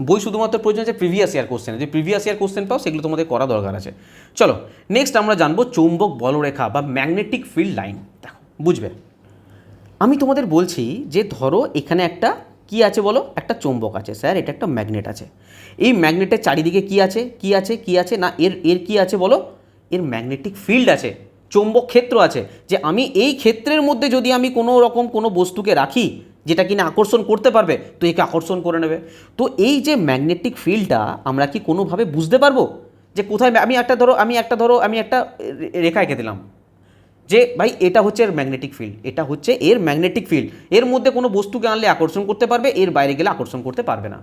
বই শুধুমাত্র প্রয়োজন আছে প্রিভিয়াস ইয়ার কোশ্চেন। যে প্রিভিয়াস ইয়ার কোশ্চেন পাও, সেগুলো তোমাদের করা দরকার আছে। চলো নেক্সট আমরা জানবো চৌম্বক বলরেখা বা ম্যাগনেটিক ফিল্ড লাইন। দেখো, বুঝবে, আমি তোমাদের বলছি যে ধরো এখানে একটা কি আছে বলো, একটা চৌম্বক আছে। স্যার এটা একটা ম্যাগনেট আছে। এই ম্যাগনেটের চারিদিকে কি আছে, কি আছে, কি আছে না, এর কি আছে বলো? এর ম্যাগনেটিক ফিল্ড আছে, চৌম্বক ক্ষেত্র আছে। যে আমি এই ক্ষেত্রের মধ্যে যদি আমি কোনো রকম কোনো বস্তুকে রাখি যেটা কিনা আকর্ষণ করতে পারবে, তো একে আকর্ষণ করে নেবে। তো এই যে ম্যাগনেটিক ফিল্ডটা আমরা কি কোনোভাবে বুঝতে পারবো যে কোথায়? আমি একটা রেখা এঁকে দিলাম যে ভাই এটা হচ্ছে এর ম্যাগনেটিক ফিল্ড, এটা হচ্ছে এর ম্যাগনেটিক ফিল্ড। এর মধ্যে কোনো বস্তুকে আনলে আকর্ষণ করতে পারবে, এর বাইরে গেলে আকর্ষণ করতে পারবে না।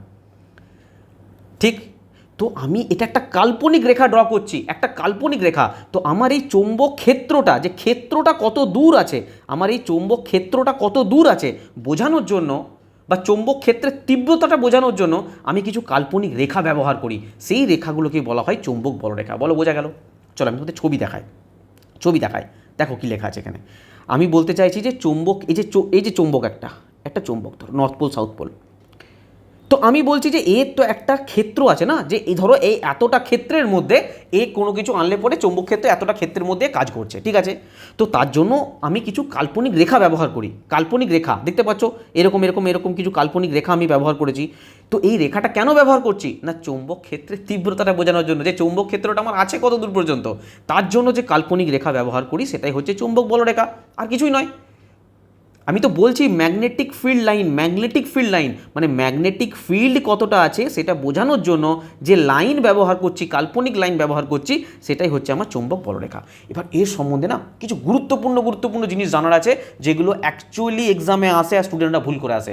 ঠিক, তো আমি এটা একটা কাল্পনিক রেখা ড্র করছি, একটা কাল্পনিক রেখা। তো আমার এই চৌম্বক ক্ষেত্রটা, যে ক্ষেত্রটা কত দূর আছে, আমার এই চৌম্বক ক্ষেত্রটা কত দূর আছে বোঝানোর জন্য, বা চৌম্বক ক্ষেত্রের তীব্রতাটা বোঝানোর জন্য আমি কিছু কাল্পনিক রেখা ব্যবহার করি। সেই রেখাগুলোকে বলা হয় চৌম্বক বলরেখা। বলো, বোঝা গেল? চলো আমি তোমাদের ছবি দেখাই। দেখো কি লেখা আছে এখানে। আমি বলতে চাইছি যে চৌম্বক, এই যে চৌম্বক, একটা চৌম্বক ধরো, নর্থ পোল সাউথ পোল। তো আমি বলছি যে এর তো একটা ক্ষেত্র আছে না, যে এই ধরো এই এতটা ক্ষেত্রের মধ্যে এ কোনো কিছু আনলে পরে চৌম্বক ক্ষেত্র এতটা ক্ষেত্রের মধ্যে কাজ করছে। ঠিক আছে, তো তার জন্য আমি কিছু কাল্পনিক রেখা ব্যবহার করি। কাল্পনিক রেখা দেখতে পাচ্ছ, এরকম কিছু কাল্পনিক রেখা আমি ব্যবহার করেছি। তো এই রেখাটা কেন ব্যবহার করছি না, চৌম্বক ক্ষেত্রের তীব্রতাটা বোঝানোর জন্য, যে চৌম্বক ক্ষেত্রটা আমার আছে কত দূর পর্যন্ত, তার জন্য যে কাল্পনিক রেখা ব্যবহার করি সেটাই হচ্ছে চৌম্বক বলরেখা, আর কিছুই নয়। আমি তো বলছি magnetic field line, magnetic field line মানে ম্যাগনেটিক ফিল্ড কতটা আছে সেটা বোঝানোর জন্য যে লাইন ব্যবহার করছি, কাল্পনিক লাইন ব্যবহার করছি, সেটাই হচ্ছে আমার চৌম্বক বলরেখা। এবার এর সম্বন্ধে না কিছু গুরুত্বপূর্ণ জিনিস জানার আছে, যেগুলো অ্যাকচুয়ালি এক্সামে আসে আর স্টুডেন্টরা ভুল করে আসে।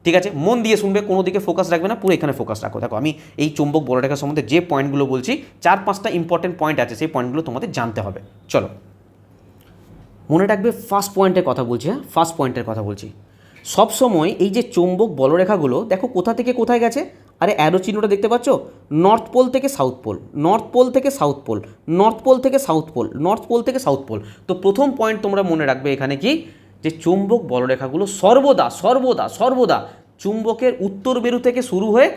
ঠিক আছে, মন দিয়ে শুনবে, কোনো দিকে ফোকাস রাখবে না, পুরো এখানে ফোকাস রাখো। দেখো, আমি এই চৌম্বক বলরেখা সম্বন্ধে যে পয়েন্টগুলো বলছি, 4-5টা ইম্পর্টেন্ট পয়েন্ট আছে, সেই পয়েন্টগুলো তোমাদের জানতে হবে। চলো মনে রাখবে, ফার্স্ট পয়েন্টের কথা বলছি। হ্যাঁ, ফার্স্ট পয়েন্টের কথা বলছি। সবসময় এই যে চৌম্বক বলরেখাগুলো দেখো কোথা থেকে কোথায় গেছে। আরে অ্যারো চিহ্নটা দেখতে পাচ্ছ? নর্থ পোল থেকে সাউথ পোল, নর্থ পোল থেকে সাউথ পোল, নর্থ পোল থেকে সাউথ পোল, নর্থ পোল থেকে সাউথ পোল। তো প্রথম পয়েন্ট তোমরা মনে রাখবে এখানে কি, যে চৌম্বক বলরেখাগুলো সর্বদা চুম্বকের উত্তর মেরু থেকে শুরু হয়ে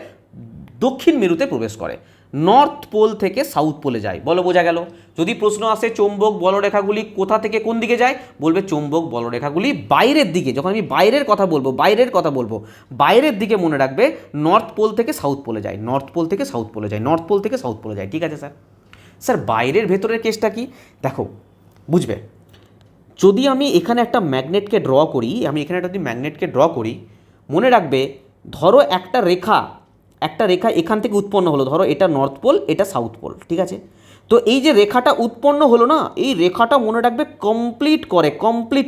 দক্ষিণ মেরুতে প্রবেশ করে, নর্থ পোল থেকে সাউথ পোলে যায়। বলো, বোঝা গেল? যদি প্রশ্ন আসে চৌম্বক বলরেখাগুলি কোথা থেকে কোন দিকে যায়, বলবে চৌম্বক বলরেখাগুলি বাইরের দিকে। যখন আমি বাইরের কথা বলবো, বাইরের দিকে মনে রাখবে নর্থ পোল থেকে সাউথ পোলে যায়, নর্থ পোল থেকে সাউথ পোলে যায়, নর্থ পোল থেকে সাউথ পোলে যায়। ঠিক আছে স্যার? স্যার বাইরের ভেতরের কেসটা কি? দেখো, বুঝবে, যদি আমি এখানে একটা ম্যাগনেটকে ড্র করি, মনে রাখবে ধরো একটা রেখা এখান থেকে উৎপন্ন হলো, ধরো এটা নর্থ পোল, এটা সাউথ পোল। ঠিক আছে, তো এই যে রেখাটা উৎপন্ন হলো না, এই রেখাটা মনে রাখবে কমপ্লিট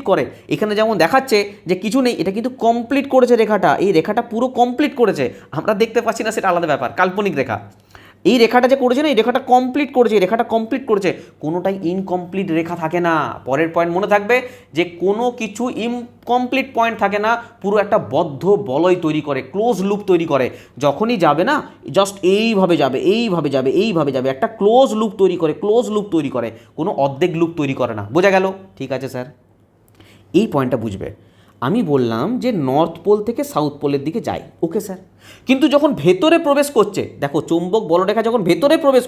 করে। এখানে যেমন দেখাচ্ছে যে কিছু নেই, এটা কিন্তু কমপ্লিট করেছে রেখাটা, এই রেখাটা পুরো কমপ্লিট করেছে। আমরা দেখতে পাচ্ছি না, সেটা আলাদা ব্যাপার, কাল্পনিক রেখা। এই রেখাটা যে করেছে না, এই রেখাটা কমপ্লিট করেছে। কোনোটাই ইনকমপ্লিট রেখা থাকে না। পরের পয়েন্ট মনে থাকবে যে কোনো কিছু ইনকমপ্লিট পয়েন্ট থাকে না, পুরো একটা বদ্ধ বলয় তৈরি করে, ক্লোজ লুপ তৈরি করে। যখনই যাবে না, জাস্ট এইভাবে যাবে, একটা ক্লোজ লুপ তৈরি করে, কোনো অর্ধেক লুপ তৈরি করে না। বোঝা গেল? ঠিক আছে স্যার, এই পয়েন্টটা বুঝবে। আমি বললাম যে নর্থ পোল থেকে সাউথ পোলের দিকে যায়, ওকে স্যার। কিন্তু যখন ভেতরে প্রবেশ করছে, দেখো চৌম্বক বলরেখা যখন ভেতরে প্রবেশ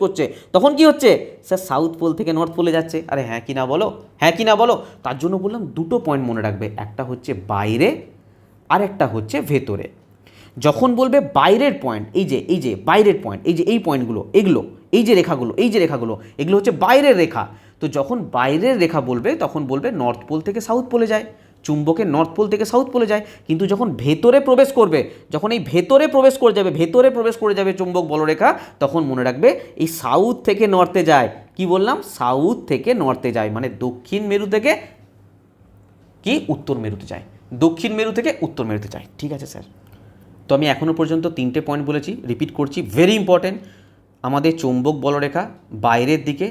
করছে তখন কি হচ্ছে স্যার, সাউথ পোল থেকে নর্থ পোলে যাচ্ছে। আরে হ্যাঁ কি না বলো, হ্যাঁ কি না বলো। তার জন্য বললাম দুটো পয়েন্ট মনে রাখবে, একটা হচ্ছে বাইরে আর একটা হচ্ছে ভেতরে। যখন বলবে বাইরের পয়েন্ট, এই যে বাইরের পয়েন্ট, এই পয়েন্টগুলো, এই যে রেখাগুলো এগুলো হচ্ছে বাইরের রেখা। তো যখন বাইরের রেখা বলবে তখন বলবে নর্থ পোল থেকে সাউথ পোলে যায়, চুম্বকের নর্থ পোল থেকে সাউথ পোলে যায়। কিন্তু যখন ভেতরে প্রবেশ করবে, যখন এই ভেতরে প্রবেশ করে যাবে চুম্বক বলরেখা, তখন মনে রাখবে এই সাউথ থেকে নর্থে যায়। কি বললাম, সাউথ থেকে নর্থে যায়, মানে দক্ষিণ মেরু থেকে কি উত্তর মেরুতে যায়, দক্ষিণ মেরু থেকে উত্তর মেরুতে যায়। ঠিক আছে স্যার। তো আমি এখনও পর্যন্ত 3টে পয়েন্ট বলেছি, রিপিট করছি, ভেরি ইম্পর্টেন্ট। আমাদের চৌম্বক বলরেখা বাইরের দিকে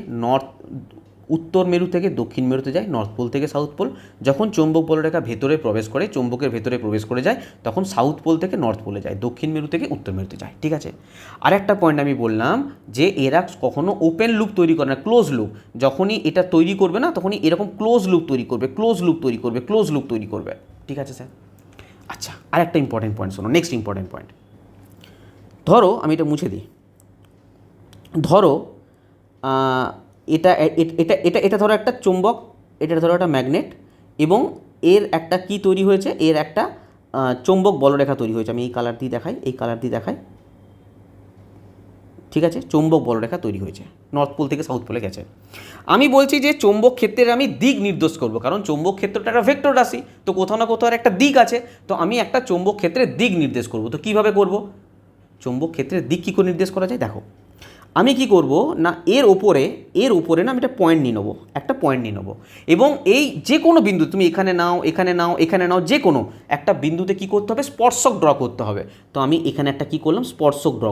উত্তর মেরু থেকে দক্ষিণ মেরুতে যায়, নর্থ পোল থেকে সাউথ পোল। যখন চৌম্বক বলরেখা ভেতরে প্রবেশ করে, চৌম্বকের ভেতরে প্রবেশ করে যায়, তখন সাউথ পোল থেকে নর্থ পোলে যায়, দক্ষিণ মেরু থেকে উত্তর মেরুতে যায়। ঠিক আছে। আরেকটা পয়েন্ট আমি বললাম যে এরা কখনো ওপেন লুপ তৈরি করে না, ক্লোজ লুপ। যখনই এটা তৈরি করবে না তখনই এরকম ক্লোজ লুপ তৈরি করবে। ঠিক আছে স্যার। আচ্ছা, আর একটা ইম্পর্টেন্ট পয়েন্ট শোনো, নেক্সট ইম্পর্টেন্ট পয়েন্ট। ধরো আমি এটা মুছে দিই, ধরো এটা এটা এটা এটা ধরো একটা চুম্বক, এটা ধরো একটা ম্যাগনেট, এবং এর একটা কি তৈরি হয়েছে, এর একটা চৌম্বক বলরেখা তৈরি হয়েছে। আমি এই কালার দিয়ে দেখাই, ঠিক আছে। চৌম্বক বলরেখা তৈরি হয়েছে, নর্থ পোল থেকে সাউথ পোলে গেছে। আমি বলছি যে চৌম্বক ক্ষেত্রের আমি দিক নির্দেশ করব, কারণ চৌম্বক ক্ষেত্রটা একটা ভেক্টর রাশি, তো কোথাও না কোথাও একটা দিক আছে। তো আমি একটা চৌম্বক ক্ষেত্রের দিক নির্দেশ করব। তো কীভাবে করব, চৌম্বক ক্ষেত্রের দিক কী করে নির্দেশ করা যায়, দেখো আমি কি করব না, এর ওপরে না আমি একটা পয়েন্ট নিয়ে নেবো, এবং এই যে কোনো বিন্দু, তুমি এখানে নাও, যে কোনো একটা বিন্দুতে কি করতে হবে, স্পর্শক ড্র করতে হবে। তো আমি এখানে একটা কি করলাম, স্পর্শক ড্র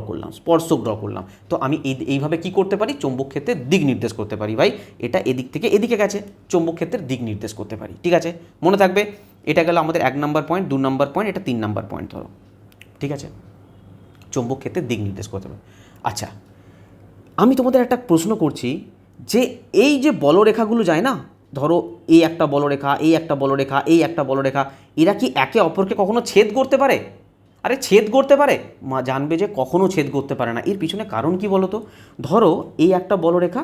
করলাম। তো আমি এইভাবে কি করতে পারি, চৌম্বক ক্ষেত্রের দিক নির্দেশ করতে পারি। ভাই এটা এদিক থেকে এদিকে গেছে, চৌম্বক ক্ষেত্রের দিক নির্দেশ করতে পারি। ঠিক আছে, মনে থাকবে। এটা গেল আমাদের 1 নম্বর পয়েন্ট, 2 নম্বর পয়েন্ট, এটা 3 নম্বর পয়েন্ট ধরো। ঠিক আছে, চৌম্বক ক্ষেত্রের দিক নির্দেশ করতে হবে। আচ্ছা, আমি তোমাদের একটা প্রশ্ন করছি যে এই যে বলরেখাগুলো যায় না, ধরো এই একটা বলরেখা, এরা কি একে অপরকে কখনো ছেদ করতে পারে? আরে ছেদ করতে পারে, জানবে যে কখনো ছেদ করতে পারে না। এর পিছনে কারণ কি বলো তো? ধরো এই একটা বলরেখা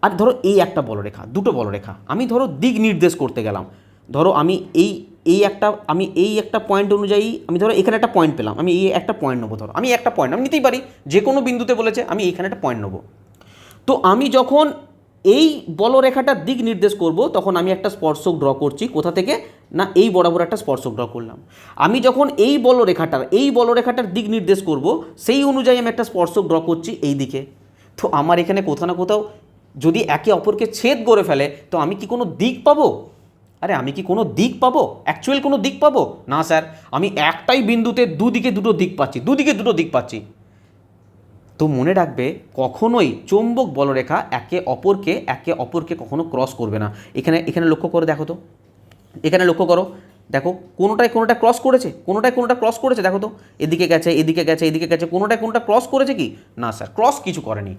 আর ধরো এই একটা বলরেখা, দুটো বলরেখা, আমি ধরো দিক নির্দেশ করতে গেলাম। ধরো আমি এই একটা পয়েন্ট অনুযায়ী, আমি ধরো এখানে একটা পয়েন্ট পেলাম, আমি এই একটা পয়েন্ট নেবো। ধরো আমি একটা পয়েন্ট আমি নিতেই পারি, যে কোনো বিন্দুতে বলেছে আমি এইখানে একটা পয়েন্ট নেবো। তো আমি যখন এই বলরেখাটার দিক নির্দেশ করব, তখন আমি একটা স্পর্শক ড্র করছি। কোথা থেকে না, এই বরাবর একটা স্পর্শক ড্র করলাম। আমি যখন এই বলরেখাটার দিক নির্দেশ করব, সেই অনুযায়ী আমি একটা স্পর্শক ড্র করছি এই দিকে। তো আমার এখানে কোথাও না কোথাও যদি একে অপরকে ছেদ করে ফেলে, তো আমি কি কোনো দিক পাবো? আরে আমি কি কোনো দিক পাবো, অ্যাকচুয়াল কোনো দিক পাবো না স্যার। আমি একটাই বিন্দুতে দুদিকে দুটো দিক পাচ্ছি। তো মনে রাখবে, কখনোই চৌম্বক বলরেখা একে অপরকে কখনো ক্রস করবে না। এখানে লক্ষ্য করে দেখো তো, দেখো কোনোটা ক্রস করেছে, দেখো তো, এদিকে গেছে, কোনোটা ক্রস করেছে কি না স্যার, ক্রস কিছু করেনি।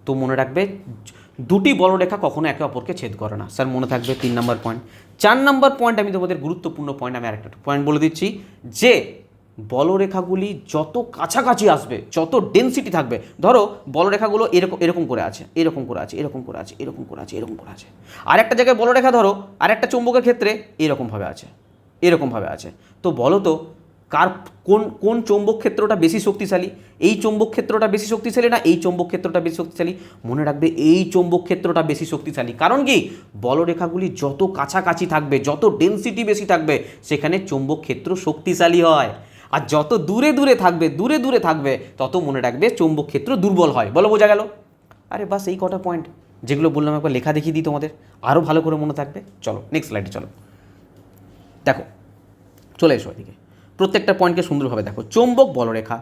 তো মনে রাখবে, দুটি বলরেখা কখনো একে অপরকে ছেদ করে না স্যার, মনে থাকবে। 3 নম্বর পয়েন্ট। 4 নম্বর পয়েন্ট, আমি তোমাদের গুরুত্বপূর্ণ পয়েন্ট, আমি আরেকটা পয়েন্ট বলে দিচ্ছি যে বলরেখাগুলি যত কাছাকাছি আসবে, যত ডেনসিটি থাকবে, ধরো বলরেখাগুলো এরকম করে আছে, আর একটা জায়গায় বলরেখা ধরো আর একটা চৌম্বকের ক্ষেত্রে এরকমভাবে আছে। তো বলো তো কোন চৌম্বক ক্ষেত্রটা বেশি শক্তিশালী? এই চৌম্বক ক্ষেত্রটা বেশি শক্তিশালী না এই চৌম্বক ক্ষেত্রটা বেশি শক্তিশালী? মনে রাখবে, এই চৌম্বক ক্ষেত্রটা বেশি শক্তিশালী। কারণ কি, বলরেখাগুলি যত কাছাকাছি থাকবে, যত ডেনসিটি বেশি থাকবে, সেখানে চৌম্বক ক্ষেত্র শক্তিশালী হয়। আর যত দূরে দূরে থাকবে তত মনে রাখবে চৌম্বক ক্ষেত্র দুর্বল হয়। বলো, বোঝা গেল? আরে বাস এই কটা পয়েন্ট যেগুলো বললাম, একবার লেখা দেখিয়ে দিই তোমাদের, আরও ভালো করে মনে থাকবে। চলো নেক্সট স্লাইডে চলো, দেখো, চলে এসো এদিকে। প্রত্যেকটা পয়েন্টকে সুন্দরভাবে দেখো। চৌম্বক বলরেখা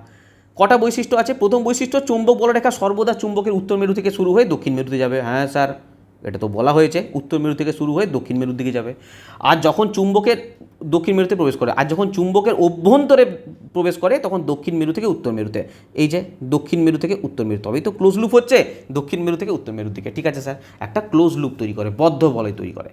কটা বৈশিষ্ট্য আছে? প্রথম বৈশিষ্ট্য, চৌম্বক বলরেখা সর্বদা চুম্বকের উত্তর মেরু থেকে শুরু হয়ে দক্ষিণ মেরুতে যাবে। হ্যাঁ স্যার, এটা তো বলা হয়েছে, উত্তর মেরু থেকে শুরু হয়ে দক্ষিণ মেরুর দিকে যাবে। আর যখন চুম্বকের দক্ষিণ মেরুতে প্রবেশ করে, আর যখন চুম্বকের অভ্যন্তরে প্রবেশ করে, তখন দক্ষিণ মেরু থেকে উত্তর মেরুতে। এই যে দক্ষিণ মেরু থেকে উত্তর মেরু, তবেই তো ক্লোজ লুপ হচ্ছে, দক্ষিণ মেরু থেকে উত্তর মেরুর দিকে। ঠিক আছে স্যার, একটা ক্লোজ লুপ তৈরি করে, বদ্ধ বলয় তৈরি করে।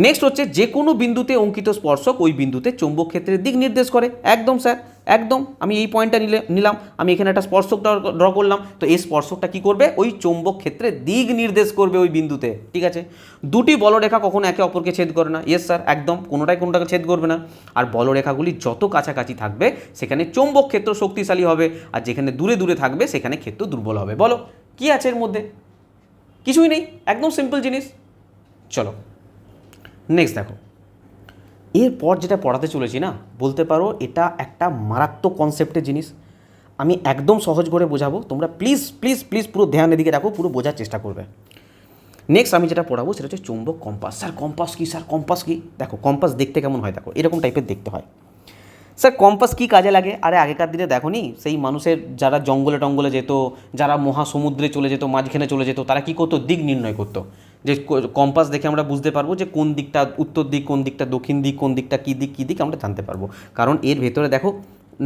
নেক্সট হচ্ছে যে কোনো বিন্দুতে অঙ্কিত স্পর্শক ওই বিন্দুতে চৌম্বক ক্ষেত্রের দিক নির্দেশ করে। একদম স্যার, একদম। আমি এই পয়েন্টটা নিলাম, আমি এখানে একটা স্পর্শক ড্র করলাম, তো এই স্পর্শকটা কী করবে, ওই চৌম্বক ক্ষেত্রের দিক নির্দেশ করবে ওই বিন্দুতে। ঠিক আছে, দুটি বলরেখা কখনো একে অপরকে ছেদ করে না। ইয়েস স্যার, একদম, কোনোটাকে ছেদ করবে না। আর বলরেখাগুলি যত কাছাকাছি থাকবে সেখানে চৌম্বক ক্ষেত্র শক্তিশালী হবে, আর যেখানে দূরে দূরে থাকবে সেখানে ক্ষেত্র দুর্বল হবে। বলো কি আছে এর মধ্যে? কিছুই নেই, একদম সিম্পল জিনিস। চলো নেক্সট দেখো, এরপর যেটা পড়াতে চলেছি না, বলতে পারো এটা একটা মারাত্মক কনসেপ্টের জিনিস। আমি একদম সহজ করে বোঝাবো, তোমরা প্লিজ প্লিজ প্লিজ পুরো ধ্যান এদিকে রাখো, পুরো বোঝার চেষ্টা করবে। নেক্সট আমি যেটা পড়াবো সেটা হচ্ছে চুম্বক কম্পাস। স্যার কম্পাস কি? স্যার কম্পাস কি? দেখো কম্পাস দেখতে কেমন হয়, দেখো এরকম টাইপের দেখতে হয়। স্যার কম্পাস কী কাজে লাগে? আরে আগেকার দিনে দেখো নি, সেই মানুষের যারা জঙ্গলে টঙ্গলে যেত, যারা মহাসমুদ্রে চলে যেত, মাঝখানে চলে যেত, তারা কী করতো? দিক নির্ণয় করতো। যে কম্পাস দেখে আমরা বুঝতে পারবো যে কোন দিকটা উত্তর দিক, কোন দিকটা দক্ষিণ দিক, কোন দিকটা কী দিক আমরা জানতে পারবো। কারণ এর ভেতরে দেখো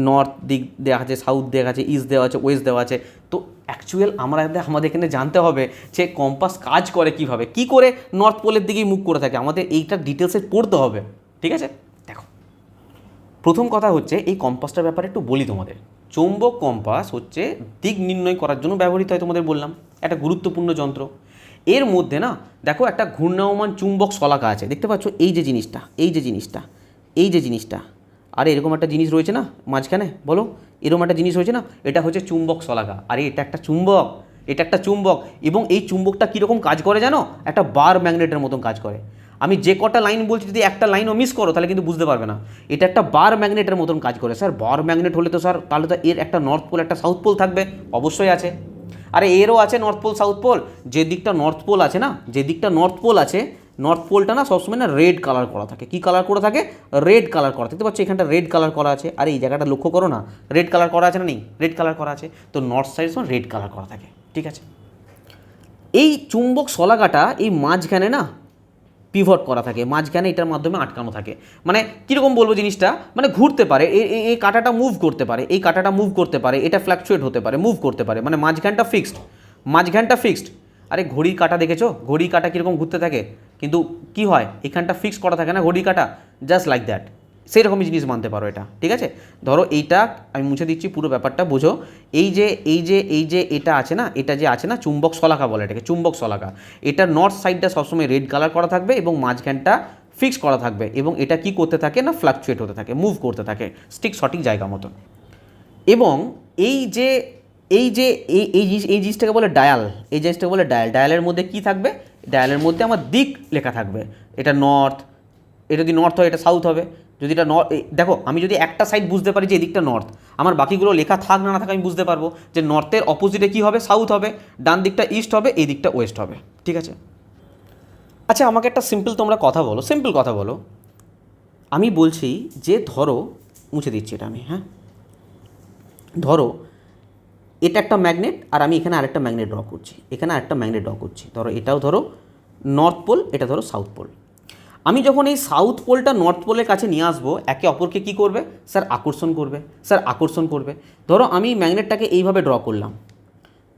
নর্থ দিক দেওয়া আছে, সাউথ দেওয়া আছে, ইস্ট দেওয়া আছে, ওয়েস্ট দেওয়া আছে। তো অ্যাকচুয়াল আমাদের এখানে জানতে হবে যে কম্পাস কাজ করে কীভাবে, কী করে নর্থ পোলের দিকেই মুখ করে থাকে, আমাদের এইটা ডিটেলসে পড়তে হবে। ঠিক আছে, দেখো প্রথম কথা হচ্ছে এই কম্পাসটার ব্যাপারে একটু বলি তোমাদের। চৌম্বক কম্পাস হচ্ছে দিক নির্ণয় করার জন্য ব্যবহৃত হয়, তোমাদের বললাম একটা গুরুত্বপূর্ণ যন্ত্র। এর মধ্যে না দেখো একটা ঘূর্ণায়মান চুম্বক শলাকা আছে, দেখতে পাচ্ছ? এই যে জিনিসটা আরে এরকম একটা জিনিস রয়েছে না মাঝখানে, বলো এরকম একটা জিনিস রয়েছে না, এটা হচ্ছে চুম্বক শলাকা। আরে এটা একটা চুম্বক, এবং এই চুম্বকটা কীরকম কাজ করে জানো? একটা বার ম্যাগনেটের মতন কাজ করে। আমি যে কটা লাইন বলছি যদি একটা লাইনও মিস করো তাহলে কিন্তু বুঝতে পারবে না। এটা একটা বার ম্যাগনেটের মতন কাজ করে। স্যার বার ম্যাগনেট হলে তো স্যার তাহলে তো এর একটা নর্থ পোল একটা সাউথ পোল থাকবে, অবশ্যই আছে। আরে এরও আছে নর্থ পোল সাউথ পোল। যে দিকটা নর্থ পোল আছে, নর্থ পোলটা না সবসময় না রেড কালার করা থাকে। কী কালার করে থাকে? রেড কালার করা। দেখতে পাচ্ছ এখানটা রেড কালার করা আছে, আর এই জায়গাটা লক্ষ্য করো না, রেড কালার করা আছে না? নেই, রেড কালার করা আছে। তো নর্থ সাইড সময় রেড কালার করা থাকে। ঠিক আছে, এই চুম্বক শলাকাটা এই মাঝখানে না পিভট করা থাকে, মাঝখানে এটার মাধ্যমে আটকানো থাকে। মানে কীরকম বলবো জিনিসটা, মানে ঘুরতে পারে, এই কাঁটাটা মুভ করতে পারে, এটা ফ্ল্যাকচুয়েট হতে পারে, মুভ করতে পারে, মানে মাঝখানটা ফিক্সড। আরে ঘড়ির কাঁটা দেখেছো? ঘড়ির কাঁটা কীরকম ঘুরতে থাকে, কিন্তু কি হয় এখানটা ফিক্স করা থাকে না ঘড়ির কাঁটা, জাস্ট লাইক দ্যাট। সেই রকমই জিনিস মানতে পারো এটা। ঠিক আছে, ধরো এইটা আমি মুছে দিচ্ছি, পুরো ব্যাপারটা বোঝো। এই যে এটা আছে না, চুম্বক শলাকা বলে এটাকে, চুম্বক শলাকা। এটা নর্থ সাইডটা সবসময় রেড কালার করা থাকবে এবং মাঝখানটা ফিক্স করা থাকবে, এবং এটা কি করতে থাকে না ফ্লাকচুয়েট হতে থাকে, মুভ করতে থাকে সঠিক জায়গা মতন। এবং এই জিনিসটাকে বলে ডায়াল, ডায়ালের মধ্যে কি থাকবে? ডায়ালের মধ্যে আমার দিক লেখা থাকবে। এটা নর্থ, এটা যদি নর্থ হয় এটা সাউথ হবে। যদি এটা দেখো আমি যদি একটা সাইড বুঝতে পারি যে এদিকটা নর্থ, আমার বাকিগুলো লেখা থাক না থাক আমি বুঝতে পারবো যে নর্থের অপোজিটে কী হবে? সাউথ হবে, ডান দিকটা ইস্ট হবে, এই দিকটা ওয়েস্ট হবে। ঠিক আছে, আচ্ছা আমাকে একটা সিম্পল কথা বলো। আমি বলছি যে ধরো, মুছে দিচ্ছি এটা আমি, হ্যাঁ, ধরো এটা একটা ম্যাগনেট, আর আমি এখানে আরেকটা ম্যাগনেট ড্র করছি, ধরো এটাও ধরো নর্থ পোল, এটা ধরো সাউথ পোল। আমি যখন এই সাউথ পোলটা নর্থ পোলের কাছে নিয়ে আসবো, একে অপরকে কী করবে? স্যার আকর্ষণ করবে। ধরো আমি ম্যাগনেটটাকে এইভাবে ড্র করলাম,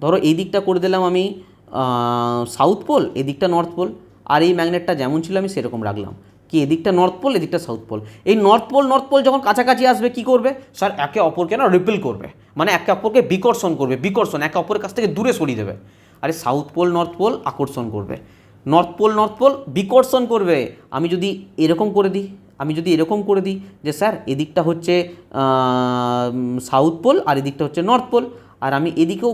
ধরো এই দিকটা করে দিলাম আমি সাউথ পোল, এদিকটা নর্থ পোল, আর এই ম্যাগনেটটা যেমন ছিল আমি সেরকম রাখলাম, কি এদিকটা নর্থ পোল, এদিকটা সাউথ পোল। এই নর্থ পোল যখন কাছাকাছি আসবে কী করবে? স্যার একে অপরকে না রিপেল করবে, মানে একে অপরকে বিকর্ষণ করবে, একে অপরের কাছ থেকে দূরে সরিয়ে দেবে। আরে সাউথ পোল নর্থ পোল আকর্ষণ করবে, নর্থ পোল বিকর্ষণ করবে। আমি যদি এরকম করে দিই যে স্যার এদিকটা হচ্ছে সাউথ পোল আর এদিকটা হচ্ছে নর্থ পোল, আর আমি এদিকেও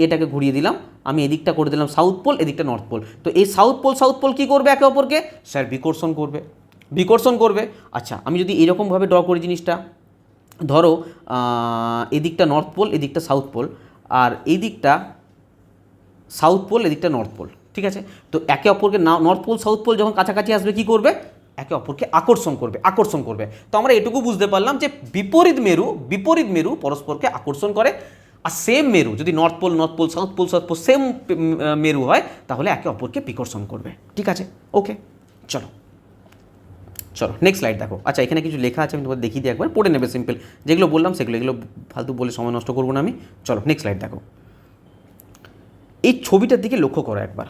এটাকে ঘুরিয়ে দিলাম, আমি এদিকটা করে দিলাম সাউথ পোল, এদিকটা নর্থ পোল। তো এই সাউথ পোল কী করবে একে অপরকে? স্যার বিকর্ষণ করবে। আচ্ছা আমি যদি এরকমভাবে ড্র করি জিনিসটা, ধরো এদিকটা নর্থ পোল, এদিকটা সাউথ পোল, আর এদিকটা সাউথ পোল, এদিকটা নর্থ পোল। ঠিক আছে, তো একে অপরকে নর্থ পোল সাউথ পোল যখন কাছাকাছি আসবে কী করবে? একে অপরকে আকর্ষণ করবে। তো আমরা এটুকু বুঝতে পারলাম যে বিপরীত মেরু পরস্পরকে আকর্ষণ করে, আর সেম মেরু যদি north pole south pole same মেরু হয় তাহলে একে অপরকে বিকর্ষণ করবে। ঠিক আছে, ওকে, চলো নেক্সট স্লাইড দেখো। আচ্ছা এখানে কিছু লেখা আছে, আমি তোমাদের দেখিয়ে দিই, একবার পড়ে নেবে সিম্পল, যেগুলো বললাম এগুলো ফালতু বলে সময় নষ্ট করবো না আমি। চলো নেক্সট স্লাইড দেখো। এই ছবিটার দিকে লক্ষ্য করো একবার।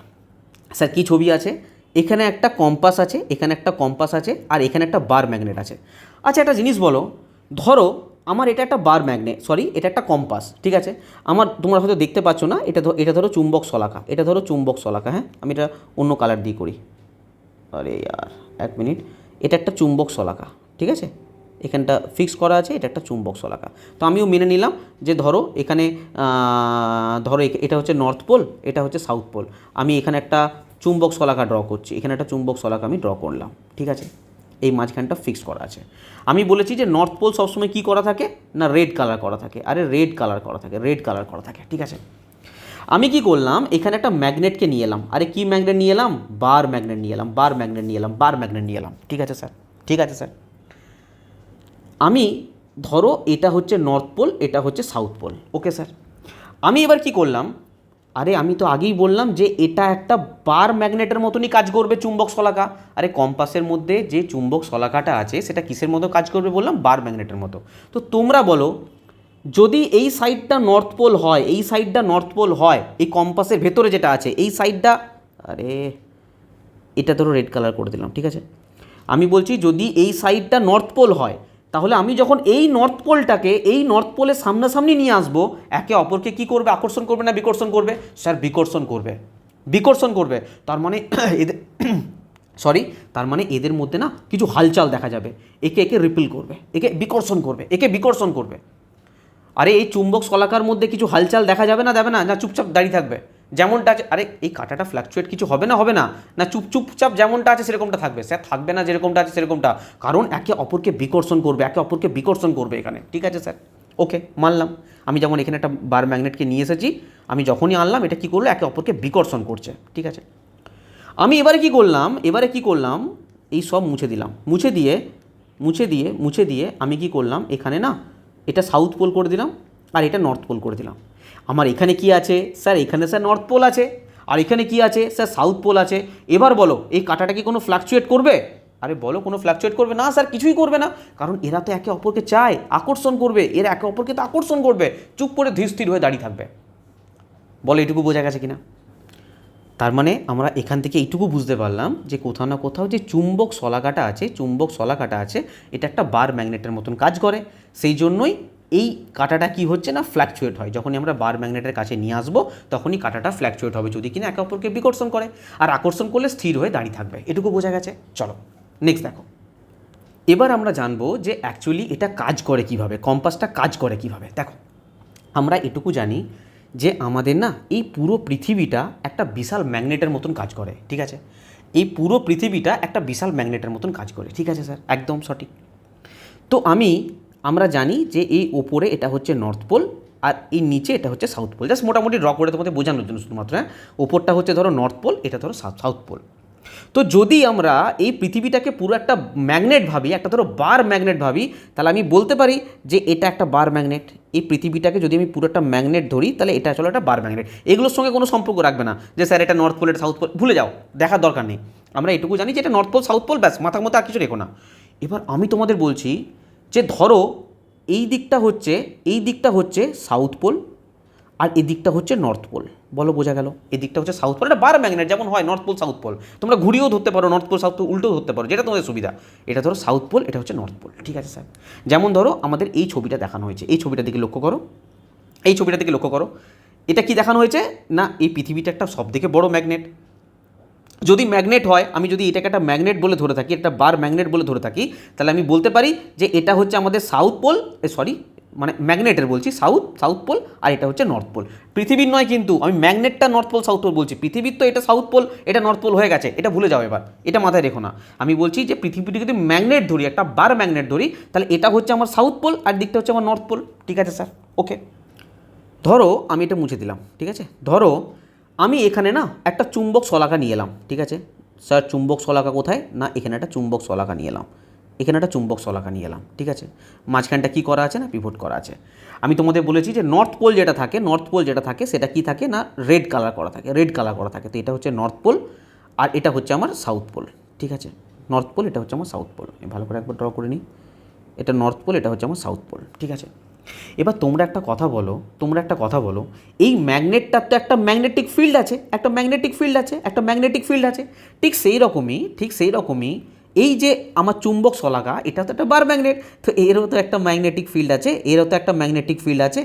স্যার কী ছবি আছে? এখানে একটা কম্পাস আছে, এখানে একটা কম্পাস আছে, আর এখানে একটা বার ম্যাগনেট আছে। আচ্ছা একটা জিনিস বলো, ধরো আমার এটা একটা বার ম্যাগনেট, সরি এটা একটা কম্পাস, ঠিক আছে। আমার তোমরা হয়তো দেখতে পাচ্ছ না, এটা ধরো চুম্বক শলাকা, এটা ধরো চুম্বক শলাকা, হ্যাঁ আমি এটা অন্য কালার দিয়ে করি, আরে ইয়ার এক মিনিট, এটা একটা চুম্বক শলাকা, ঠিক আছে, এখানটা ফিক্স করা আছে, এটা একটা চুম্বক শলাকা। তো আমিও মেনে নিলাম যে ধরো এখানে ধরো এটা হচ্ছে নর্থ পোল, এটা হচ্ছে সাউথ পোল, আমি এখানে একটা চুম্বক শলাকা ড্র করছি, এখানে একটা চুম্বক শলাকা আমি ড্র করলাম, ঠিক আছে, এই মাঝখানটা ফিক্স করা আছে। আমি বলেছি যে নর্থ পোল সবসময় কী করা থাকে না, রেড কালার করা থাকে, আরে রেড কালার করা থাকে, রেড কালার করা থাকে, ঠিক আছে। আমি কি করলাম, এখানে একটা ম্যাগনেটকে নিয়ে এলাম, আরে কি ম্যাগনেট নিয়ে এলাম, বার ম্যাগনেট নিয়ে এলাম, বার ম্যাগনেট নিয়ে এলাম, বার ম্যাগনেট নিয়ে এলাম, ঠিক আছে স্যার, ঠিক আছে স্যার। আমি ধরো এটা হচ্ছে নর্থ পোল, এটা হচ্ছে সাউথ পোল, ওকে স্যার। আমি এবার কি করলাম, আরে আমি তো আগেই বললাম যে এটা একটা বার ম্যাগনেটের মতনই কাজ করবে চুম্বক শলাকা। আরে কম্পাসের মধ্যে যে চুম্বক শলাকাটা আছে সেটা কিসের মতো কাজ করবে বললাম, বার ম্যাগনেটের মতো। তো তোমরা বলো, যদি এই সাইডটা নর্থ পোল হয়, এই সাইডটা নর্থ পোল হয়, এই কম্পাসের ভেতরে যেটা আছে এই সাইডটা, আরে এটা ধরো রেড কালার করে দিলাম, ঠিক আছে। আমি বলছি যদি এই সাইডটা নর্থ পোল হয়, তাহলে আমি যখন এই নর্থ পোলটাকে এই নর্থ পোলের সামনাসামনি নিয়ে আসবো, একে অপরকে কি করবে, আকর্ষণ করবে না বিকর্ষণ করবে? স্যার বিকর্ষণ করবে, বিকর্ষণ করবে। তার মানে এদের সরি, তার মানে এদের মধ্যে না কিছু হালচাল দেখা যাবে, একে একে রিপেল করবে, একে বিকর্ষণ করবে, একে বিকর্ষণ করবে। আরে এই চুম্বক শলাকার মধ্যে কিছু হালচাল দেখা যাবে না, দেবে না, না চুপচাপ দাঁড়িয়ে থাকবে যেমনটা আছে? আরে এই কাঁটাটা ফ্ল্যাকচুয়েট কিছু হবে না, হবে না, না চুপচাপ যেমনটা আছে সেরকমটা থাকবে? স্যার থাকবে না যেরকমটা আছে সেরকমটা, কারণ একে অপরকে বিকর্ষণ করবে, একে অপরকে বিকর্ষণ করবে এখানে, ঠিক আছে স্যার, ওকে মানলাম। আমি যেমন এখানে একটা বার ম্যাগনেটকে নিয়ে এসেছি, আমি যখনই আনলাম এটা কী করলো, একে অপরকে বিকর্ষণ করছে, ঠিক আছে। আমি এবারে কি করলাম, এই সব মুছে দিলাম, মুছে দিয়ে আমি কি করলাম, এখানে না এটা সাউথ পোল করে দিলাম, আর এটা নর্থ পোল করে দিলাম। আমার এখানে কি আছে স্যার, এখানে স্যার নর্থ পোল আছে, আর এখানে কি আছে স্যার, সাউথ পোল আছে। এবার বলো এই কাঁটাটা কি কোনো ফ্ল্যাকচুয়েট করবে? আরে বলো কোনো ফ্ল্যাকচুয়েট করবে না স্যার, কিছুই করবে না, কারণ এরা তো একে অপরকে চায়, আকর্ষণ করবে, এরা একে অপরকে তো আকর্ষণ করবে, চুপ করে ধীর স্থির হয়ে দাঁড়িয়ে থাকবে। বলো এটুকু বোঝা গেছে কিনা? তার মানে আমরা এখান থেকে এইটুকু বুঝতে পারলাম যে কোথাও না কোথাও যে চুম্বক শলাকাটা আছে, এটা একটা বার ম্যাগনেটের মতন কাজ করে, সেই জন্যই এই কাঁটাটা কি হচ্ছে না, ফ্ল্যাকচুয়েট হয়। যখনই আমরা বার ম্যাগনেটের কাছে নিয়ে আসবো তখনই কাঁটাটা ফ্ল্যাকচুয়েট হবে, যদি কিনা একে অপরকে বিকর্ষণ করে, আর আকর্ষণ করলে স্থির হয়ে দাঁড়িয়ে থাকবে। এটুকু বোঝা গেছে? চলো নেক্সট দেখো। এবার আমরা জানবো যে অ্যাকচুয়ালি এটা কাজ করে কিভাবে, কম্পাসটা কাজ করে কিভাবে। দেখো আমরা এটুকু জানি যে আমাদের না এই পুরো পৃথিবীটা একটা বিশাল ম্যাগনেটের মতন কাজ করে, ঠিক আছে, এই পুরো পৃথিবীটা একটা বিশাল ম্যাগনেটের মতন কাজ করে, ঠিক আছে স্যার, একদম সঠিক। তো আমরা জানি যে এই ওপরে এটা হচ্ছে নর্থ পোল, আর এই নিচে এটা হচ্ছে সাউথ পোল, জাস্ট মোটামুটি ড্র করে তোমাদের বোঝানোর জন্য শুধুমাত্র, হ্যাঁ। ওপরটা হচ্ছে ধরো নর্থ পোল, এটা ধরো সাউথ পোল। তো যদি আমরা এই পৃথিবীটাকে পুরো একটা ম্যাগনেট ভাবি, একটা ধরো বার ম্যাগনেট ভাবি, তাহলে আমি বলতে পারি যে এটা একটা বার ম্যাগনেট। এই পৃথিবীটাকে যদি আমি পুরো একটা ম্যাগনেট ধরি, তাহলে এটা আসলে একটা বার ম্যাগনেট। এগুলোর সঙ্গে কোনো সম্পর্ক রাখবে না যে স্যার এটা নর্থ পোল, এটা সাউথ পোল, ভুলে যাও, দেখার দরকার নেই। আমরা এটুকু জানি যে এটা নর্থ পোল সাউথ পোল, ব্যাস, মাথার মধ্যে আর কিছু রেখো না। এবার আমি তোমাদের বলছি যে ধরো এই দিকটা হচ্ছে সাউথ পোল, আর এদিকটা হচ্ছে নর্থ পোল। বলো বোঝা গেল? এদিকটা হচ্ছে সাউথ পোল, এটা বার ম্যাগনেট যেমন হয় নর্থ পোল সাউথ পোল, তোমরা ঘুরিয়েও ধরতে পারো, নর্থ পোল সাউথ পোল উল্টেও ধরতে পারো, যেটা তোমাদের সুবিধা। এটা ধরো সাউথ পোল, এটা হচ্ছে নর্থ পোল, ঠিক আছে স্যার। যেমন ধরো আমাদের এই ছবিটা দেখানো হয়েছে, এই ছবিটার দিকে লক্ষ্য করো, এটা কি দেখানো হয়েছে না, এই পৃথিবীটা একটা সবথেকে বড় ম্যাগনেট। যদি ম্যাগনেট হয়, আমি যদি এটাকে একটা ম্যাগনেট বলে ধরে থাকি, একটা বার ম্যাগনেট বলে ধরে থাকি, তাহলে আমি বলতে পারি যে এটা হচ্ছে আমাদের সাউথ পোল, মানে ম্যাগনেটের বলছি সাউথ পোল, আর এটা হচ্ছে নর্থ পোল। পৃথিবীর নয় কিন্তু, আমি ম্যাগনেটটা নর্থ পোল সাউথ পোল বলছি, পৃথিবীর তো এটা সাউথ পোল, এটা নর্থ পোল হয়ে গেছে, এটা ভুলে যাও এবার, এটা মাথায় রেখো না। আমি বলছি যে পৃথিবীটি যদি ম্যাগনেট ধরি, একটা বার ম্যাগনেট ধরি, তাহলে এটা হচ্ছে আমার সাউথ পোল, আর দিকটা হচ্ছে আমার নর্থ পোল, ঠিক আছে স্যার, ওকে। ধরো আমি এটা মুছে দিলাম, ঠিক আছে। ধরো আমি এখানে না একটা চুম্বক শলাকা নিয়ে এলাম, ঠিক আছে স্যার। চুম্বক শলাকা কোথায় না, এখানে একটা চুম্বক শলাকা নিয়ে এলাম, ঠিক আছে। মাঝখানটা কি করা আছে না, পিভট করা আছে। আমি তোমাদের বলেছি যে নর্থ পোল যেটা থাকে সেটা কি থাকে না, রেড কালার করা থাকে, তো এটা হচ্ছে নর্থ পোল, আর এটা হচ্ছে আমার সাউথ পোল, ঠিক আছে। নর্থ পোল, এটা হচ্ছে আমার সাউথ পোল, আমি ভালো করে একবার ড্র করে নিই, এটা নর্থ পোল, এটা হচ্ছে আমার সাউথ পোল, ঠিক আছে। এবার তোমরা একটা কথা বলো, এই ম্যাগনেটটার তো একটা ম্যাগনেটিক ফিল্ড আছে, ঠিক সেই রকমই এই যে আমার চুম্বক শলাকা, এটা তো একটা বার ম্যাগনেট, তো এরও তো একটা ম্যাগনেটিক ফিল্ড আছে,